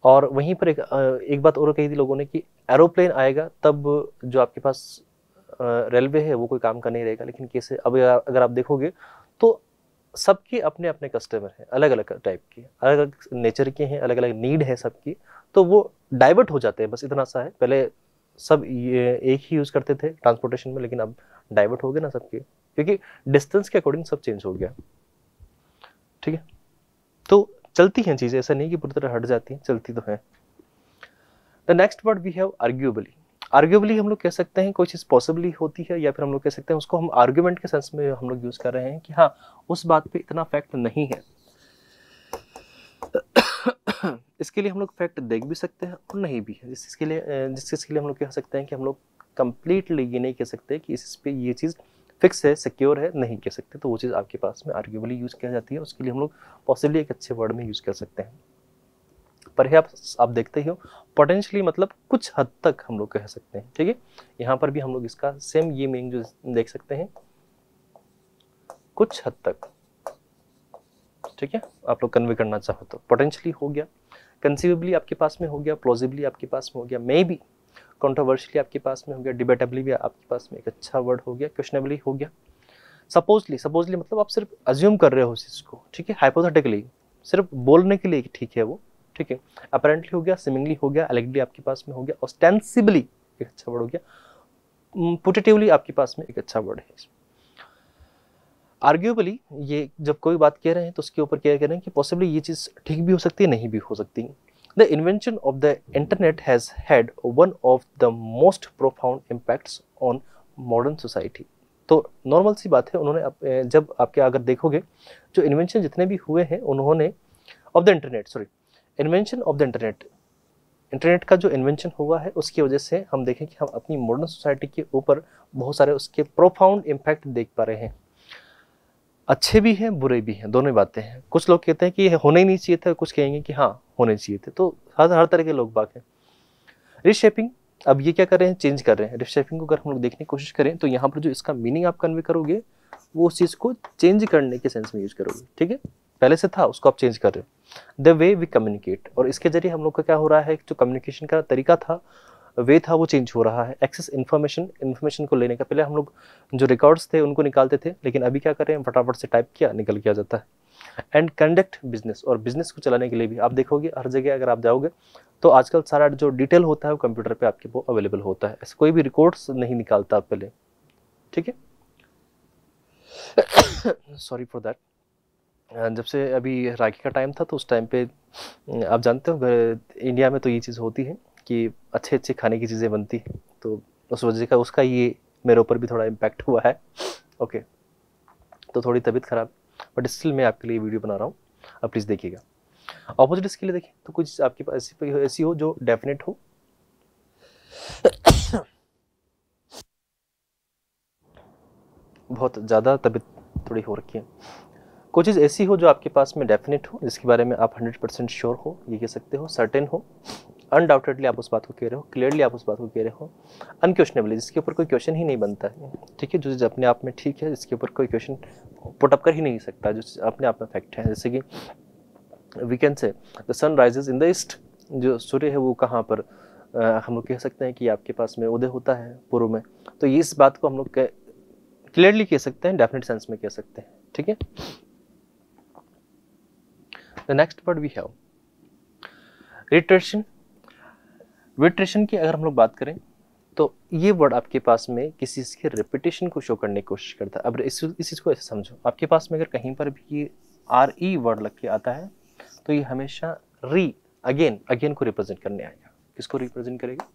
और वहीं पर एक बात और कही थी लोगों ने कि एरोप्लेन आएगा तब जो आपके पास रेलवे है वो कोई काम का नहीं रहेगा। लेकिन कैसे, अब अगर आप देखोगे तो सबके अपने अपने कस्टमर हैं, अलग अलग टाइप के, अलग अलग नेचर के हैं, अलग अलग नीड है सबकी, तो वो डाइवर्ट हो जाते हैं, बस इतना सा है। पहले सब ये एक ही यूज़ करते थे ट्रांसपोर्टेशन में, लेकिन अब डाइवर्ट हो गए ना सबके, क्योंकि डिस्टेंस के अकॉर्डिंग सब चेंज हो गया, ठीक है। तो चलती हैं चीज़ें, ऐसा नहीं कि पूरी तरह हट जाती हैं, चलती तो हैं। The next word we have arguably. Arguably हम लोग कह सकते हैं कोई चीज़ पॉसिबली होती है, या फिर हम लोग कह सकते हैं उसको हम आर्ग्यूमेंट के सेंस में हम लोग यूज़ कर रहे हैं कि हाँ, उस बात पे इतना फैक्ट नहीं है। इसके लिए हम लोग फैक्ट देख भी सकते हैं और नहीं भी है। जिस चीज़ के लिए हम लोग कह सकते हैं कि हम लोग कंप्लीटली ये नहीं कह सकते कि इस पे ये चीज़ फिक्स है, सिक्योर है, नहीं कह सकते, तो वो चीज़ आपके पास में आर्ग्यूबली यूज़ किया जाती है। उसके लिए हम लोग पॉसिबली एक अच्छे वर्ड में यूज़ कर सकते हैं। पर है आप देखते ही हो, पोटेंशियली मतलब कुछ हद तक हम लोग कह सकते हैं, ठीक है। यहाँ पर भी हम लोग इसका सेम ये मीनिंग जो देख सकते हैं, कुछ हद तक, ठीक है। आप लोग कन्वे करना चाहो तो पोटेंशियली हो गया, कंसीवेबली आपके पास में हो गया, प्लॉजिबली आपके पास में हो गया, मे बी कंट्रोवर्शियली आपके पास में हो गया, डिबेटेबली भी आपके पास में एक अच्छा वर्ड हो गया, क्वेश्चनेबली हो गया, सपोजली मतलब आप सिर्फ अज्यूम कर रहे हो उस चीज़ को, ठीक है, हाइपोथेटिकली सिर्फ बोलने के लिए ठीक है वो, ठीक है। अपरेंटली हो गया, सिमिंगली हो गया, एलिगली आपके पास में हो गया, ऑस्टेंसिबली एक अच्छा वर्ड हो गया, पुटेटिवली आपके पास में एक अच्छा वर्ड है। आर्ग्यूबली ये जब कोई बात कह रहे हैं तो उसके ऊपर क्या कह रहे हैं कि पॉसिबली ये चीज़ ठीक भी हो सकती है, नहीं भी हो सकती। The invention of the internet has had one of the most profound impacts on modern society. तो नॉर्मल सी बात है, उन्होंने जब आपके अगर देखोगे जो इन्वेंशन जितने भी हुए हैं उन्होंने of the internet, invention of the internet का जो इन्वेंशन हुआ है उसकी वजह से हम देखें कि हम अपनी मॉडर्न सोसाइटी के ऊपर बहुत सारे उसके प्रोफाउंड इम्पैक्ट देख पा रहे हैं। अच्छे भी हैं, बुरे भी हैं, दोनों बातें हैं। कुछ लोग कहते हैं कि होने ही नहीं चाहिए था, कुछ कहेंगे कि हाँ होने चाहिए थे। तो हर तरह के लोग बाग हैं। रिशेपिंग, अब ये क्या कर रहे हैं, चेंज कर रहे हैं। रिशेपिंग को अगर हम लोग देखने की कोशिश करें तो यहाँ पर जो इसका मीनिंग आप कन्वे करोगे वो उस चीज़ को चेंज करने के सेंस में यूज करोगे, ठीक है। पहले से था उसको आप चेंज कर रहे हो। द वे वी कम्युनिकेट, और इसके जरिए हम लोग का क्या हो रहा है, जो कम्युनिकेशन का तरीका था, वे था, वो चेंज हो रहा है। एक्सेस इन्फॉर्मेशन को लेने का, पहले हम लोग जो रिकॉर्ड्स थे उनको निकालते थे, लेकिन अभी क्या कर रहे हैं, फटाफट से टाइप किया, निकल के आ जाता है। एंड कंडक्ट बिजनेस, और बिजनेस को चलाने के लिए भी आप देखोगे हर जगह अगर आप जाओगे तो आजकल सारा जो डिटेल होता है वो कंप्यूटर पे आपके वो अवेलेबल होता है। ऐसे कोई भी रिकॉर्ड्स नहीं निकालता आप पहले, ठीक है। Sorry for that. जब से अभी राखी का टाइम था तो उस टाइम पे आप जानते हो इंडिया में तो ये चीज़ होती है कि अच्छे अच्छे खाने की चीज़ें बनती हैं, तो उस वजह का उसका ये मेरे ऊपर भी थोड़ा इम्पैक्ट हुआ है। ओके, तो थोड़ी तबीयत खराब, बट स्टिल मैं आपके लिए वीडियो बना रहा हूँ, आप प्लीज़ देखिएगा। ऑपोजिट इसके लिए देखिए तो कुछ आपके पास ऐसी हो जो डेफिनेट हो। बहुत ज़्यादा तबीयत थोड़ी हो रखी है। कोई चीज़ ऐसी हो जो आपके पास में डेफिनेट हो, जिसके बारे में आप 100% श्योर हो, ये कह सकते हो, सर्टेन हो, अनडाउटेडली आप उस बात को कह रहे हो, क्लियरली आप उस बात को कह रहे हो, अनक्वेश्चनेबली जिसके ऊपर कोई क्वेश्चन ही नहीं बनता है, ठीक है, जो चीज़ अपने आप में ठीक है, जिसके ऊपर कोई क्वेश्चन पुट अप कर ही नहीं सकता, जो चीज़ अपने आप में फैक्ट है। जैसे कि we can say the sun rises in the east, जो सूर्य है वो कहाँ पर हम लोग कह सकते हैं कि आपके पास में उदय होता है पूर्व में, तो ये इस बात को हम लोग क्लियरली कह सकते हैं, डेफिनेट सेंस में कह सकते हैं, ठीक है। The next word we have retraction. Retraction की अगर हम लोग बात करें तो ये वर्ड आपके पास में किसी चीज़ के रिपीटेशन को शो करने की कोशिश करता है। अब इस चीज़ को ऐसे समझो, आपके पास में अगर कहीं पर भी ये RE वर्ड लग के आता है तो ये हमेशा अगेन को रिप्रेजेंट करने आएगा। किसको रिप्रेजेंट करेगा?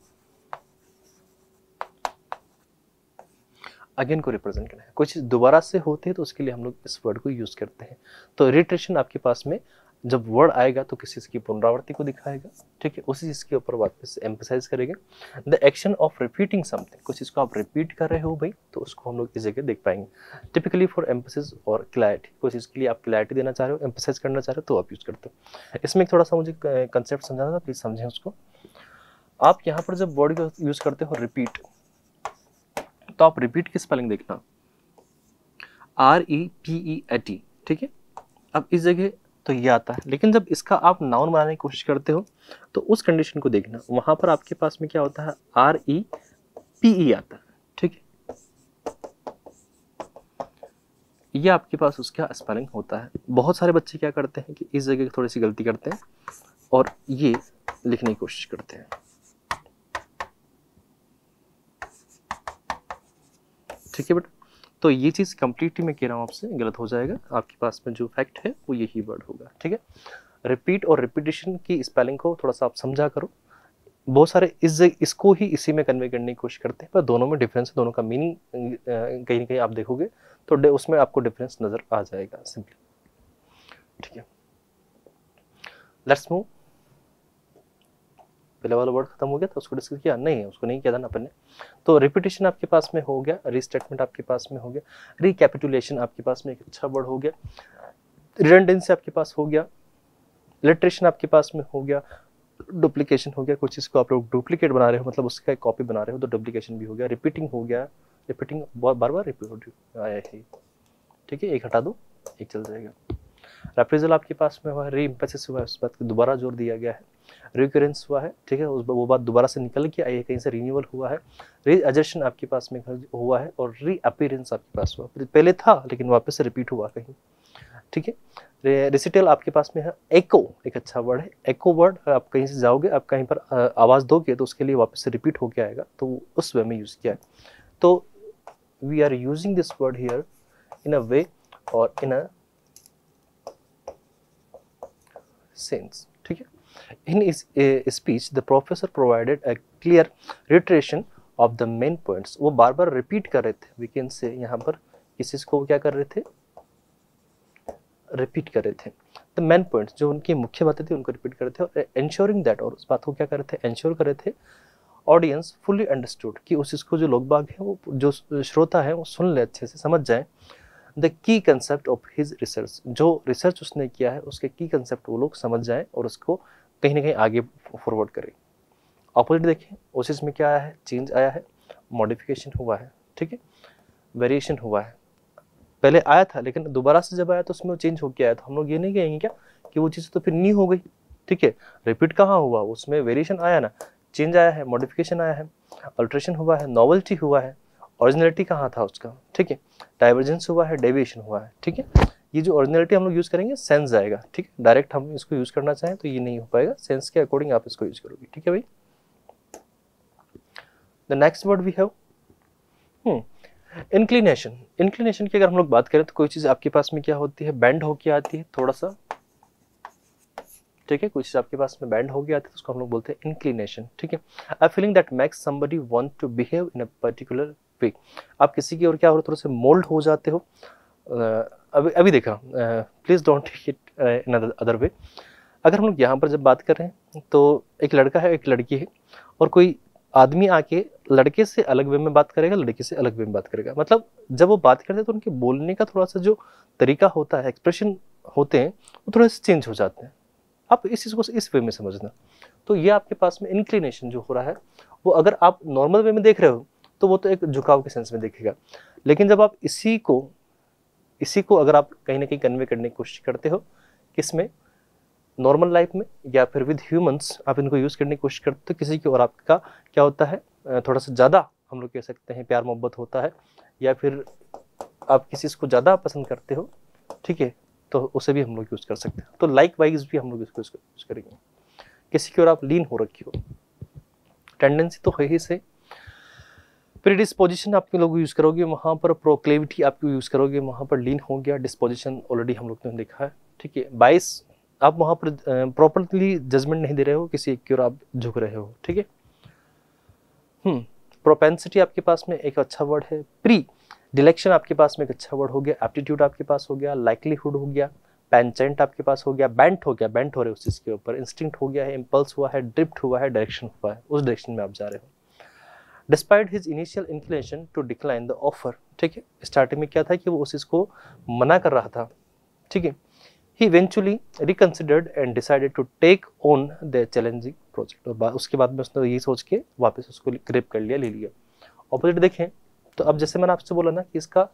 अगेन को रिप्रेजेंट करना है। कोई चीज़ दोबारा से होती है तो उसके लिए हम लोग इस वर्ड को यूज़ करते हैं। तो रिट्रेशन आपके पास में जब वर्ड आएगा तो किसी चीज़ की पुनरावृत्ति को दिखाएगा, ठीक है, उसी चीज़ के ऊपर वापस एम्फसाइज करेगा। The action of repeating something, कुछ चीज़ को आप रिपीट कर रहे हो भाई, तो उसको हम लोग इस जगह देख पाएंगे। टिपिकली फॉर एम्फसिस और क्लैरिटी, कोई चीज़ के लिए आप क्लैरिटी देना चाह रहे हो, एम्फसाइज करना चाह रहे हो, तो आप यूज़ करते हो। इसमें थोड़ा सा मुझे कंसेप्ट समझाना था, प्लीज समझें उसको। आप यहाँ पर जब वर्ड को यूज़ करते हो रिपीट, तो आप रिपीट की स्पेलिंग देखना, REPEAT, ठीक है। अब इस जगह तो ये आता है, लेकिन जब इसका आप नाउन बनाने की कोशिश करते हो तो उस कंडीशन को देखना, वहां पर आपके पास में क्या होता है, REPE आता है, ठीक है। ये आपके पास उसका स्पेलिंग होता है। बहुत सारे बच्चे क्या करते हैं कि इस जगह थोड़ी सी गलती करते हैं और ये लिखने की कोशिश करते हैं, ठीक है बेटा। तो ये चीज़ कंप्लीटली मैं कह रहा हूँ आपसे गलत हो जाएगा, आपके पास में जो फैक्ट है वो यही वर्ड होगा, ठीक है। रिपीट और रिपीटिशन की स्पेलिंग को थोड़ा सा आप समझा करो। बहुत सारे इसको ही इसी में कन्वे करने की कोशिश करते हैं, पर दोनों में डिफरेंस है, दोनों का मीनिंग कहीं ना कहीं आप देखोगे तो उसमें आपको डिफरेंस नज़र आ जाएगा सिंपली, ठीक है। Let's move. पहले वाला वर्ड खत्म हो गया था, उसको डिस्कस किया नहीं है, उसको नहीं किया था ना अपन ने। तो रिपीटिशन आपके पास में हो गया, रीस्टेटमेंट आपके पास में हो गया, रिकैपिटुलेशन आपके पास में एक अच्छा वर्ड हो गया, रिडंडेंसी आपके पास हो गया, लिटरेशन आपके पास में हो गया, डुप्लीकेशन हो गया, कुछ चीज़ को आप लोग डुप्लीकेट बना रहे हो, मतलब उसका एक कॉपी बना रहे हो तो डुप्लीकेशन भी हो गया, रिपीटिंग हो गया, रिपीटिंग बार बार रिपीट आया है, ठीक है, एक हटा दो एक चल जाएगा। रेप्रिजल आपके पास में हुआ है, रीइम्फेसिस हुआ है, उस बात को दोबारा जोर दिया गया है, रिकरेंस हुआ है, ठीक है, वो बात दोबारा से निकल के आई है, कहीं से रिन्यूअल हुआ है, रीअजर्शन आपके पास में हुआ है, और रीअपीयरेंस आपके पास हुआ, पहले था लेकिन वापस से रिपीट हुआ कहीं, ठीक है। रिसिटल आपके पास में है, एको एक अच्छा वर्ड है, एको वर्ड आप कहीं से जाओगे, आप कहीं पर आवाज़ दोगे तो उसके लिए वापस से रिपीट होके आएगा, तो उस वे में यूज़ किया है। तो we are using this word here in a way और इन अ सेंस, ठीक है। In his speech, the professor provided a clear reiteration of the main points. वो बार बार रिपीट कर रहे थे, we can say यहाँ पर इस चीज़ को क्या कर रहे थे, रिपीट कर रहे थे। The main points, जो उनकी मुख्य बातें थी उनको रिपीट कर रहे थे, और ensuring that, और उस बात को क्या कर रहे थे, एंश्योर कर रहे थे ऑडियंस फुली अंडरस्टूड, कि उस चीज़ को जो लोग बाग हैं, वो जो श्रोता है वो सुन ले, अच्छे से समझ जाए। The key concept of his research, जो रिसर्च उसने किया है उसके की कंसेप्ट वो लोग समझ जाएं और उसको कहीं ना कहीं आगे फॉरवर्ड करें। ऑपोजिट देखें, उस चीज़ में क्या आया है, चेंज आया है, मॉडिफिकेशन हुआ है, ठीक है, वेरिएशन हुआ है। पहले आया था लेकिन दोबारा से जब आया तो उसमें चेंज होकर आया, तो हम लोग ये नहीं कहेंगे क्या कि वो चीज़ तो फिर न्यू हो गई, ठीक है। रिपीट कहाँ हुआ, उसमें वेरिएशन आया ना, चेंज आया है, मॉडिफिकेशन आया है, अल्ट्रेशन हुआ है, नॉवेल्टी हुआ है, ओरिजिनलिटी कहाँ था उसका, ठीक है, डाइवर्जेंस हुआ है, डेविएशन हुआ है, ठीक है। ये जो ओरिजिनलिटी हम लोग यूज़ करेंगे सेंस जाएगा, ठीक है, डायरेक्ट हम इसको यूज़ करना चाहें तो ये नहीं हो पाएगा, सेंस के अकॉर्डिंग आप इसको यूज़ करोगे, ठीक है भाई। The next word we have inclination. Inclination की अगर हम लोग बात करें तो कोई चीज़ आपके पास में क्या होती है, बैंड होके आती है थोड़ा सा, ठीक है, कोई चीज़ आपके पास में बैंड हो गया आती है तो उसको हम लोग बोलते हैं इंक्लिनेशन, ठीक है। A feeling that makes somebody want to behave in a particular way, आप किसी की ओर क्या हो, थोड़ा से मोल्ड हो जाते हो। अभी देखा, please don't take it in other way. अगर हम लोग यहाँ पर जब बात कर रहे हैं तो एक लड़का है एक लड़की है, और कोई आदमी आके लड़के से अलग वे में बात करेगा, लड़की से अलग वे में बात करेगा, मतलब जब वो बात करते हैं तो उनके बोलने का थोड़ा सा जो तरीका होता है, एक्सप्रेशन होते हैं, वो थोड़ा सा चेंज हो जाते हैं, आप इस चीज़ को इस वे में समझना। तो ये आपके पास में इंक्लिनेशन जो हो रहा है वो अगर आप नॉर्मल वे में देख रहे हो तो वो तो एक झुकाव के सेंस में देखेगा, लेकिन जब आप इसी को अगर आप कहीं ना कहीं कन्वे करने की कोशिश करते हो किसमें, नॉर्मल लाइफ में या फिर विद ह्यूमंस, आप इनको यूज़ करने की कोशिश करते हो किसी की और आपका क्या होता है, थोड़ा सा ज़्यादा हम लोग कह सकते हैं प्यार मोहब्बत होता है, या फिर आप किसी चीज़ को ज़्यादा पसंद करते हो, ठीक है, तो उसे भी हम लोग यूज़ कर सकते हैं। तो लाइक वाइज भी हम लोग इसको यूज़ करेंगे। किसी की ओर आप लीन हो रखी हो, टेंडेंसी तो है ही से, प्रीडिस्पोजिशन आपके लोग यूज़ करोगे वहाँ पर, प्रोक्लेविटी आपको यूज़ करोगे वहाँ पर, लीन हो गया, डिस्पोजिशन ऑलरेडी हम लोग ने देखा है, ठीक है। बाइस आप वहाँ पर प्रॉपरली जजमेंट नहीं दे रहे हो, किसी एक की ओर आप झुक रहे हो, ठीक है। प्रोपेंसिटी आपके पास में एक अच्छा वर्ड है। प्री डिलेक्शन आपके पास में एक अच्छा वर्ड हो गया। एप्टीट्यूड आपके पास हो गया। लाइकलीहुड हो गया। पेंचेंट आपके पास हो गया। बेंट हो गया, बेंट हो रहे हो उस चीज़ के ऊपर। इंस्टिंक्ट हो गया है, इम्पल्स हुआ है, ड्रिफ्ट हुआ है, डायरेक्शन हुआ है, उस डायरेक्शन में आप जा रहे हो। Despite his initial inclination to decline the offer, ठीक है, स्टार्टिंग में क्या था कि वो उस चीज़ को मना कर रहा था, ठीक है। He eventually reconsidered and decided to take on the challenging project। और उसके बाद में उसने ये सोच के वापस उसको ग्रिप कर लिया, ले लिया। ऑपोजिट देखें तो अब जैसे मैंने आपसे बोला ना कि इसका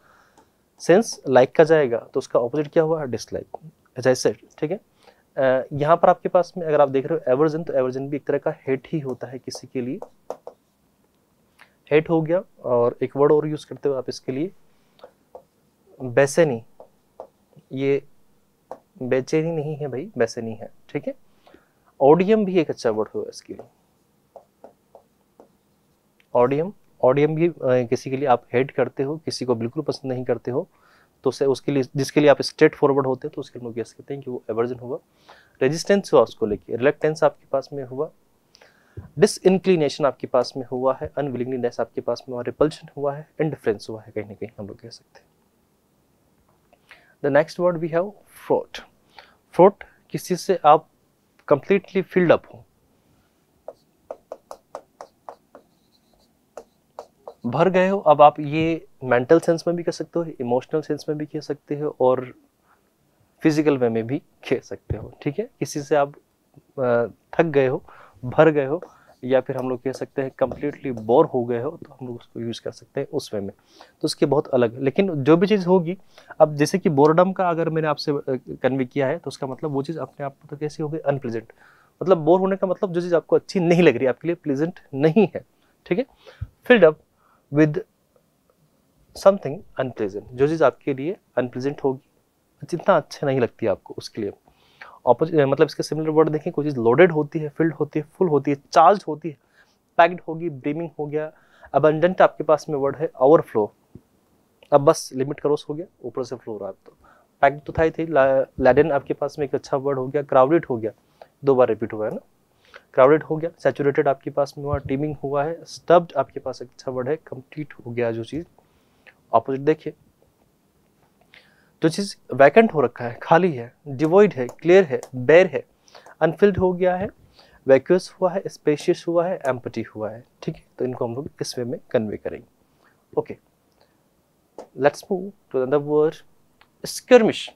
सेंस लाइक का जाएगा, तो उसका ऑपोजिट क्या हुआ, डिसलाइक, एज आई सेड, ठीक है। यहाँ पर आपके पास में अगर आप देख रहे हो एवर्जन, तो एवर्जन भी एक तरह का हेट ही होता है किसी के लिए, हेट हो गया। और एक वर्ड और यूज करते हो आप इसके लिए, बेसैनी। ये बेचैनी नहीं है भाई, बेसैनी है, ठीक है। ओडियम भी एक अच्छा वर्ड होगा इसके लिए, ओडियम। ओडियम भी किसी के लिए आप हेट करते हो, किसी को बिल्कुल पसंद नहीं करते हो, तो उसके लिए, जिसके लिए आप स्ट्रेट फॉरवर्ड होते हो, तो उसके लिए गेस करते हैं कि वो एवर्जन हुआ। रेजिस्टेंस हुआ उसको लेके, रिलक्टेंस आपके पास में हुआ, डिसइंक्लिनेशन आपके पास में हुआ है, अनविलिंगनेस आपके पास में हुआ, रिपल्शन हुआ है, इंडिफरेंस हुआ है, कहीं ना कहीं हम लोग कह सकते हैं। The next word we have fraught. Fraught किसी से आप कंप्लीटली फिल्ड अप हो, भर गए हो। अब आप ये मेंटल सेंस में भी कह सकते हो, इमोशनल सेंस में भी कह सकते हो, और फिजिकल वे में भी कह सकते हो, ठीक है। किसी से आप थक गए हो, भर गए हो, या फिर हम लोग कह सकते हैं कंप्लीटली बोर हो गए हो, तो हम लोग उसको यूज कर सकते हैं उस वे में। तो उसके बहुत अलग, लेकिन जो भी चीज़ होगी, अब जैसे कि बोरडम का अगर मैंने आपसे कन्वे किया है, तो उसका मतलब वो चीज़ अपने आप तो कैसी होगी, अनप्लेजेंट। मतलब बोर होने का मतलब जो चीज़ आपको अच्छी नहीं लग रही, आपके लिए प्लेजेंट नहीं है, ठीक है। Filled up with something unpleasant, जो चीज़ आपके लिए अनप्लेजेंट होगी, जितना अच्छा नहीं लगती आपको, उसके लिए ऑपोजिट, मतलब इसके सिमिलर वर्ड देखें, कोई चीज़ लोडेड होती है, फिल्ड होती है, फुल होती है, चार्ज होती है, पैक्ड होगी, ब्रीमिंग हो गया। अबंडेंट आपके पास में वर्ड है ओवरफ्लो, अब बस लिमिट क्रॉस हो गया, ऊपर से फ्लो रहा है। तो पैक्ड तो था ही थी। लैडन आपके पास में एक अच्छा वर्ड हो गया। क्राउडेड हो गया, दो बार रिपीट हुआ है ना, क्राउडेड हो गया। सैचुरेटेड आपके पास में हुआ, टीमिंग हुआ है। स्टब्ड आपके पास एक अच्छा वर्ड है, कंप्लीट हो गया जो चीज़। ऑपोजिट देखिए, जो चीज़ वैकेंट हो रखा है, खाली है, डिवॉइड है, क्लियर है, बेयर है, अनफिल्ड हो गया है, वैक्यूअस हुआ है, स्पेशियस हुआ है, एम्प्टी हुआ है, ठीक है। तो इनको हम लोग इस वे में कन्वे करेंगे। Okay, let's move to another word, skirmish.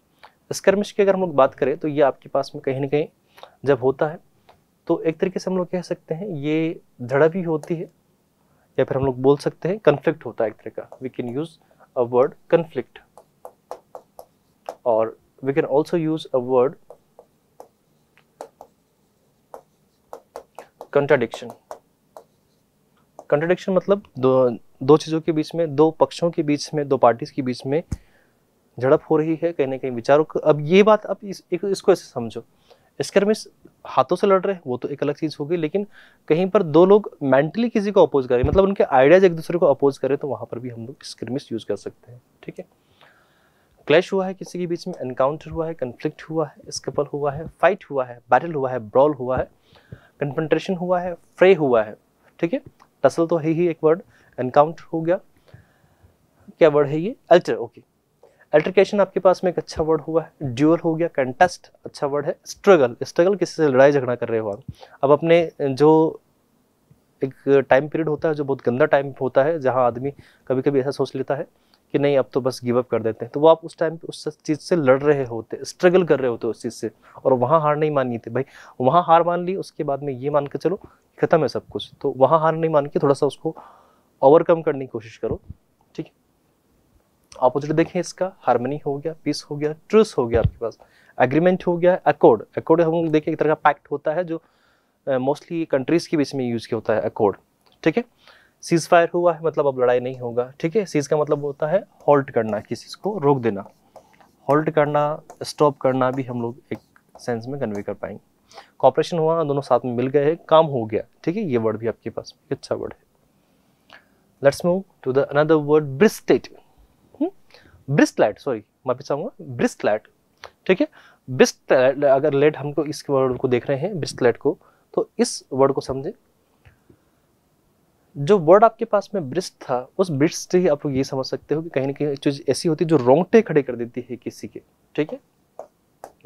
Skirmish की अगर हम लोग बात करें तो ये आपके पास में कहीं ना कहीं जब होता है, तो एक तरीके से हम लोग कह सकते हैं ये झड़प ही होती है, या फिर हम लोग बोल सकते हैं कन्फ्लिक्ट होता है एक तरह का। We can use a word conflict, और we can also use a word contradiction। contradiction मतलब दो चीज़ों के बीच में, दो पक्षों के बीच में, दो पार्टीज के बीच में झड़प हो रही है, कहीं ना कहीं विचारों को। अब ये बात आप इसको ऐसे समझो, स्कर्मिश हाथों से लड़ रहे हैं, वो तो एक अलग चीज़ होगी, लेकिन कहीं पर दो लोग मेंटली किसी को अपोज करें, मतलब उनके आइडियाज एक दूसरे को अपोज करें, तो वहाँ पर भी हम लोग स्कर्मिश यूज कर सकते हैं, ठीक है। क्लैश हुआ है किसी के बीच में, एनकाउंटर हुआ है, कन्फ्लिक्ट हुआ है, स्कपल हुआ है, फाइट हुआ है, बैटल हुआ है, ब्रॉल हुआ है, कन्फ्रंटेशन हुआ है, फ्रे हुआ है, ठीक है। टसल तो है ही एक वर्ड, एनकाउंटर हो गया, क्या वर्ड है ये, अल्टर, ओके। अल्टरकेशन आपके पास में एक अच्छा वर्ड हुआ है, ड्यूअल हो गया, कंटेस्ट अच्छा वर्ड है, स्ट्रगल, स्ट्रगल किसी से लड़ाई झगड़ा कर रहे हो आप। अब अपने जो एक टाइम पीरियड होता है जो बहुत गंदा टाइम होता है, जहाँ आदमी कभी कभी ऐसा सोच लेता है कि नहीं अब तो बस गिव अप कर देते हैं, तो वो आप उस टाइम पे उस चीज़ से लड़ रहे होते, स्ट्रगल कर रहे होते उस चीज़ से, और वहाँ हार नहीं माननी थी भाई। वहाँ हार मान ली, उसके बाद में ये मान के चलो खत्म है सब कुछ, तो वहाँ हार नहीं मान के थोड़ा सा उसको ओवरकम करने की कोशिश करो, ठीक है। ऑपोजिट देखें इसका, हार्मनी हो गया, पीस हो गया, ट्रूस हो गया आपके पास, एग्रीमेंट हो गया, अकॉर्ड। अकॉर्ड हम लोग देखें एक तरह का पैक्ट होता है जो मोस्टली कंट्रीज के बीच में यूज किया होता है, अकॉर्ड, ठीक है। सीज फायर हुआ है मतलब अब लड़ाई नहीं होगा, ठीक है। सीज का मतलब होता है हॉल्ट करना, किसी चीज को रोक देना, हॉल्ट करना, स्टॉप करना भी हम लोग एक सेंस में कन्वे कर पाएंगे। कॉपरेशन हुआ, दोनों साथ में मिल गए हैं, काम हो गया, ठीक है। ये वर्ड भी आपके पास अच्छा वर्ड है। Let's move to the another word, bristle. Bristle, sorry माफी चाहूंगा, ब्रिस्टलेट, ठीक है। ब्रिस्टलेट, अगर लेट हमको इस वर्ड को देख रहे हैं ब्रिस्टलेट को, तो इस वर्ड को समझे। जो वर्ड आपके पास में ब्रिस्ट था, उस ब्रिस्ट से ही आप लोग ये समझ सकते हो कि कहीं ना कहीं चीज ऐसी होती है जो रोंगटे खड़े कर देती है किसी के, ठीक है।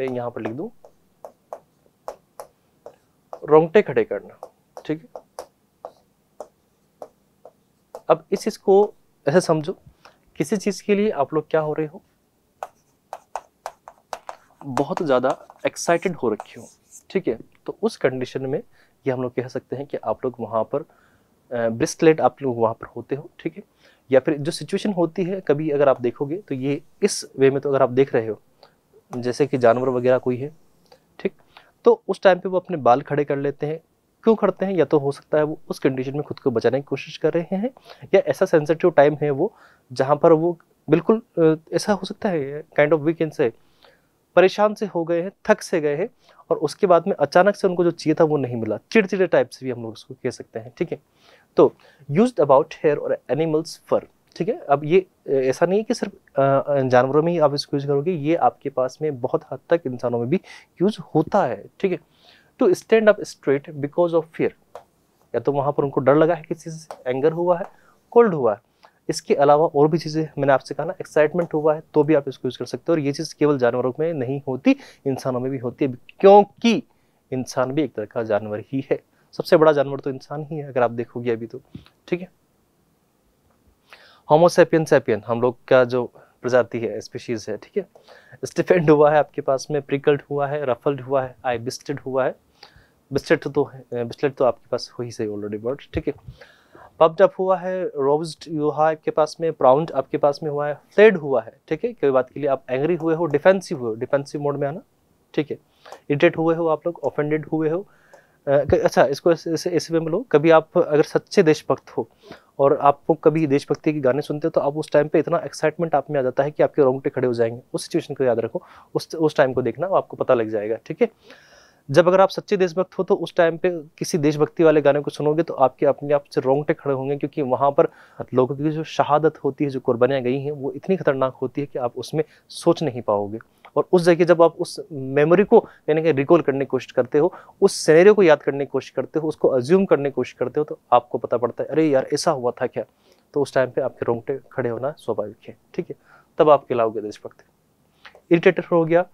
मैं यहां पर लिख दूं, रोंगटे खड़े करना, ठीक है। अब इस चीज को ऐसे समझो, किसी चीज के लिए आप लोग क्या हो रहे हो, बहुत ज्यादा एक्साइटेड हो रखे हो, ठीक है। तो उस कंडीशन में ये हम लोग कह सकते हैं कि आप लोग वहां पर ब्रिस्टलेट आप लोग वहां पर होते हो, ठीक है। या फिर जो सिचुएशन होती है, कभी अगर आप देखोगे तो ये इस वे में, तो अगर आप देख रहे हो जैसे कि जानवर वगैरह कोई है, ठीक, तो उस टाइम पे वो अपने बाल खड़े कर लेते हैं। क्यों करते हैं, या तो हो सकता है वो उस कंडीशन में खुद को बचाने की कोशिश कर रहे हैं, या ऐसा सेंसिटिव टाइम है वो जहां पर वो बिल्कुल ऐसा हो सकता है काइंड ऑफ वीकेंड से परेशान से हो गए हैं, थक से गए हैं, और उसके बाद में अचानक से उनको जो चाहिए था वो नहीं मिला, चिड़चिड़े टाइप से भी हम लोग उसको कह सकते हैं, ठीक है। तो यूज्ड अबाउट हेयर और एनिमल्स फर, ठीक है। अब ये ऐसा नहीं है कि सिर्फ जानवरों में ही आप इसको यूज करोगे, ये आपके पास में बहुत हद तक इंसानों में भी यूज होता है, ठीक है। To stand up straight because of fear, या तो वहां पर उनको डर लगा है, किसी से एंगर हुआ है, कोल्ड हुआ है। इसके अलावा और भी चीजें मैंने आपसे कहा ना, एक्साइटमेंट हुआ है, तो भी आप इसको यूज कर सकते हो। और ये चीज केवल जानवरों में नहीं होती, इंसानों में भी होती है, क्योंकि इंसान भी एक तरह का जानवर ही है। सबसे बड़ा जानवर तो इंसान ही है अगर आप देखोगे अभी तो, ठीक है। होमोसेपियन सेपियन हम लोग का जो प्रजाति है, स्पीशीज है, ठीक है। स्टिफेंड हुआ है आपके पास में, प्रिकल्ड हुआ है, रफल्ड हुआ है, आई बिस्टेड हुआ है। बिस्टेड तो है, बिस्टेड तो आपके पास हो ही सही ऑलरेडी वर्ड, ठीक है। पब्ड अप हुआ है, रोब्स्ड हुआ है आपके पास में, प्राउंड आपके पास में हुआ है, फ्लेड हुआ है, ठीक है। कोई बात के लिए आप एंग्री हुए हो, डिफेंसिव हुए हो, डिफेंसिव मोड में आना, ठीक है। इरिटेट हुए हो आप लोग, ऑफेंडेड हुए हो। अच्छा, इसको ऐसे में लो, कभी आप अगर सच्चे देशभक्त हो और आपको कभी देशभक्ति के गाने सुनते हो, तो आप उस टाइम पे इतना एक्साइटमेंट आप में आ जाता है कि आपके रोंगटे खड़े हो जाएंगे। उस सिचुएशन को याद रखो, उस टाइम को देखना, आपको पता लग जाएगा, ठीक है। जब अगर आप सच्चे देशभक्त हो तो उस टाइम पे किसी देशभक्ति वाले गाने को सुनोगे तो आपके अपने आप से रोंगटे खड़े होंगे, क्योंकि वहां पर लोगों की जो शहादत होती है, जो कुर्बानियां गई हैं, वो इतनी खतरनाक होती है कि आप उसमें सोच नहीं पाओगे। और उस जगह जब आप उस मेमोरी को यानी कि रिकॉल करने की कोशिश करते हो, उस सिनेरियो को याद करने की कोशिश करते हो, उसको अज्यूम करने की कोशिश करते हो, तो आपको पता पड़ता है अरे यार ऐसा हुआ था क्या। तो उस टाइम पे आपके रोंगटे खड़े होना स्वाभाविक है, ठीक है। तब आप कहलाओगे देशभक्त। इरिटेटेड हो गया,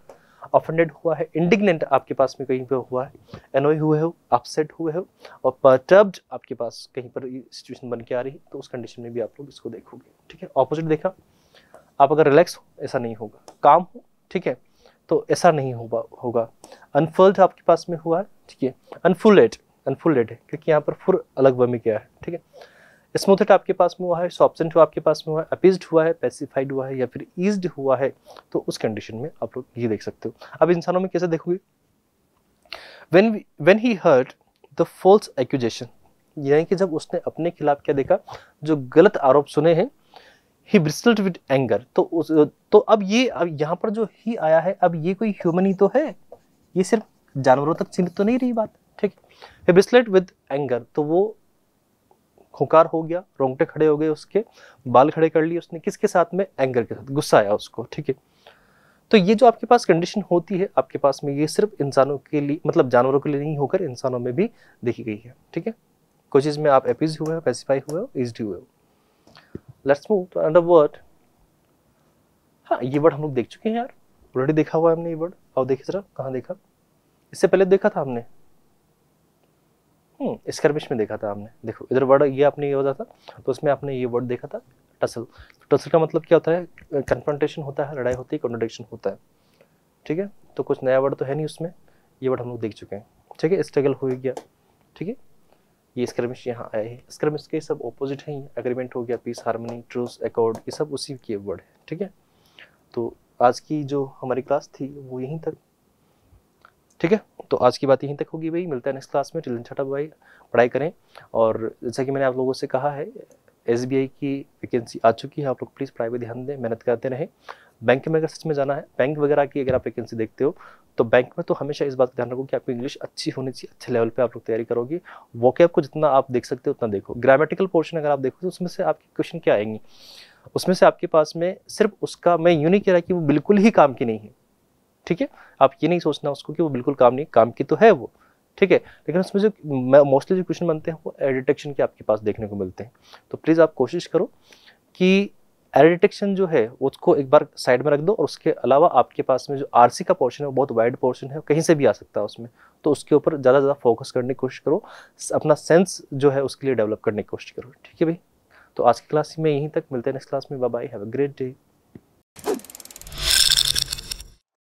ऑफेंडेड हुआ है, इंडिग्नेंट आपके पास में कहीं पे हुआ है, एनॉय हुए हो, अपसेट हुए हो, और परटर्ब्ड आपके पास कहीं पर सिचुएशन बन के आ रही है, तो उस कंडीशन में भी आप लोग इसको देखोगे, ठीक है। ऑपोजिट देखा, आप अगर रिलैक्स हो ऐसा नहीं होगा, काम हो, ठीक है, तो ऐसा नहीं होगा। अनफुल्ड आपके पास में हुआ है, ठीक है। अनफुलेड, अनफुलेड है क्योंकि यहाँ पर फुल अलग वर्ड में क्या है, ठीक है। स्मूथेड आपके पास में हुआ है, सॉफ्टेंड हुआ आपके पास में हुआ है, अपीज्ड हुआ है, पैसिफाइड हुआ है, या फिर ईज्ड हुआ है, तो उस कंडीशन में आप लोग ये देख सकते हो। अब इंसानों में कैसे देखोगे, when he heard the false accusation, यानी कि जब उसने अपने खिलाफ क्या देखा, जो गलत आरोप सुने हैं, he bristled with anger, तो अब यहाँ पर जो ही आया है, अब ये कोई ह्यूमन ही तो है, ये सिर्फ जानवरों तक सीमित तो नहीं रही बात, ठीक। he bristled with anger, तो वो खुंकार हो गया, रोंगटे खड़े हो गए, उसके बाल खड़े कर लिए उसने, किसके साथ में, एंगर के साथ, गुस्सा आया उसको, ठीक है। तो ये जो आपके पास कंडीशन होती है आपके पास में, ये सिर्फ इंसानों के लिए मतलब जानवरों के लिए नहीं होकर इंसानों में भी देखी गई है, ठीक है। कोई चीज में आप एपीज हुए हो, पैसिफाई हुए हो, ईज्ड हुए हो। Let's move to another word. हाँ, ये वर्ड हम लोग देख चुके हैं यार, ऑलरेडी देखा हुआ है हमने ये वर्ड। आओ देखे जरा, कहाँ देखा, इससे पहले देखा था हमने, स्कर्मिश में देखा था हमने। देखो इधर वर्ड ये आपने ये होता था, तो उसमें आपने ये वर्ड देखा था, टसल। टसल का मतलब क्या होता है? कन्फ्रंटेशन होता है, लड़ाई होती है, कॉन्ट्रडिक्शन होता है। ठीक है, तो कुछ नया वर्ड तो है नहीं उसमें, ये वर्ड हम लोग देख चुके हैं। ठीक है, स्ट्रगल हो गया, ठीक है, ये स्क्रमिश यहाँ आए हैं, स्क्रमिश के सब ऑपोजिट हैं, एग्रीमेंट हो गया, पीस, हार्मनी, ट्रूस, अकॉर्ड, ये सब उसी के वर्ड है। ठीक है, तो आज की जो हमारी क्लास थी वो यहीं तक। ठीक है, तो आज की बात यहीं तक होगी भाई, मिलता है नेक्स्ट क्लास में। टिल छठा भाई पढ़ाई करें, और जैसा कि मैंने आप लोगों से कहा है, SBI की वैकेंसी आ चुकी है, आप लोग प्लीज़ पढ़ाई पे ध्यान दें, मेहनत करते रहें। बैंक में अगर सच में जाना है, बैंक वगैरह की अगर आप वैकेंसी देखते हो, तो बैंक में तो हमेशा इस बात का ध्यान रखो कि आपकी इंग्लिश अच्छी होनी चाहिए, अच्छे लेवल पे आप लोग तैयारी करोगे। वोकैब को जितना आप देख सकते हो उतना देखो। ग्रामेटिकल पोर्शन अगर आप देखो तो उसमें से आपके क्वेश्चन क्या आएंगे, उसमें से आपके पास में सिर्फ उसका, मैं यूँ नहीं कह रहा कि वो बिल्कुल ही काम की नहीं है, ठीक है, आप ये नहीं सोचना उसको कि वो बिल्कुल काम नहीं, काम की तो है वो, ठीक है, लेकिन उसमें जो मोस्टली जो क्वेश्चन बनते हैं वो एरर डिटेक्शन के आपके पास देखने को मिलते हैं। तो प्लीज़ आप कोशिश करो कि एरर डिटेक्शन जो है उसको एक बार साइड में रख दो, और उसके अलावा आपके पास में जो RC का पोर्शन है वो बहुत वाइड पोर्शन है, कहीं से भी आ सकता है उसमें, तो उसके ऊपर ज़्यादा फोकस करने की कोशिश करो, अपना सेंस जो है उसके लिए डेवलप करने की कोशिश करो। ठीक है भाई, तो आज की क्लास में यहीं तक, मिलते हैं नेक्स्ट क्लास में। Bye bye, have a great day.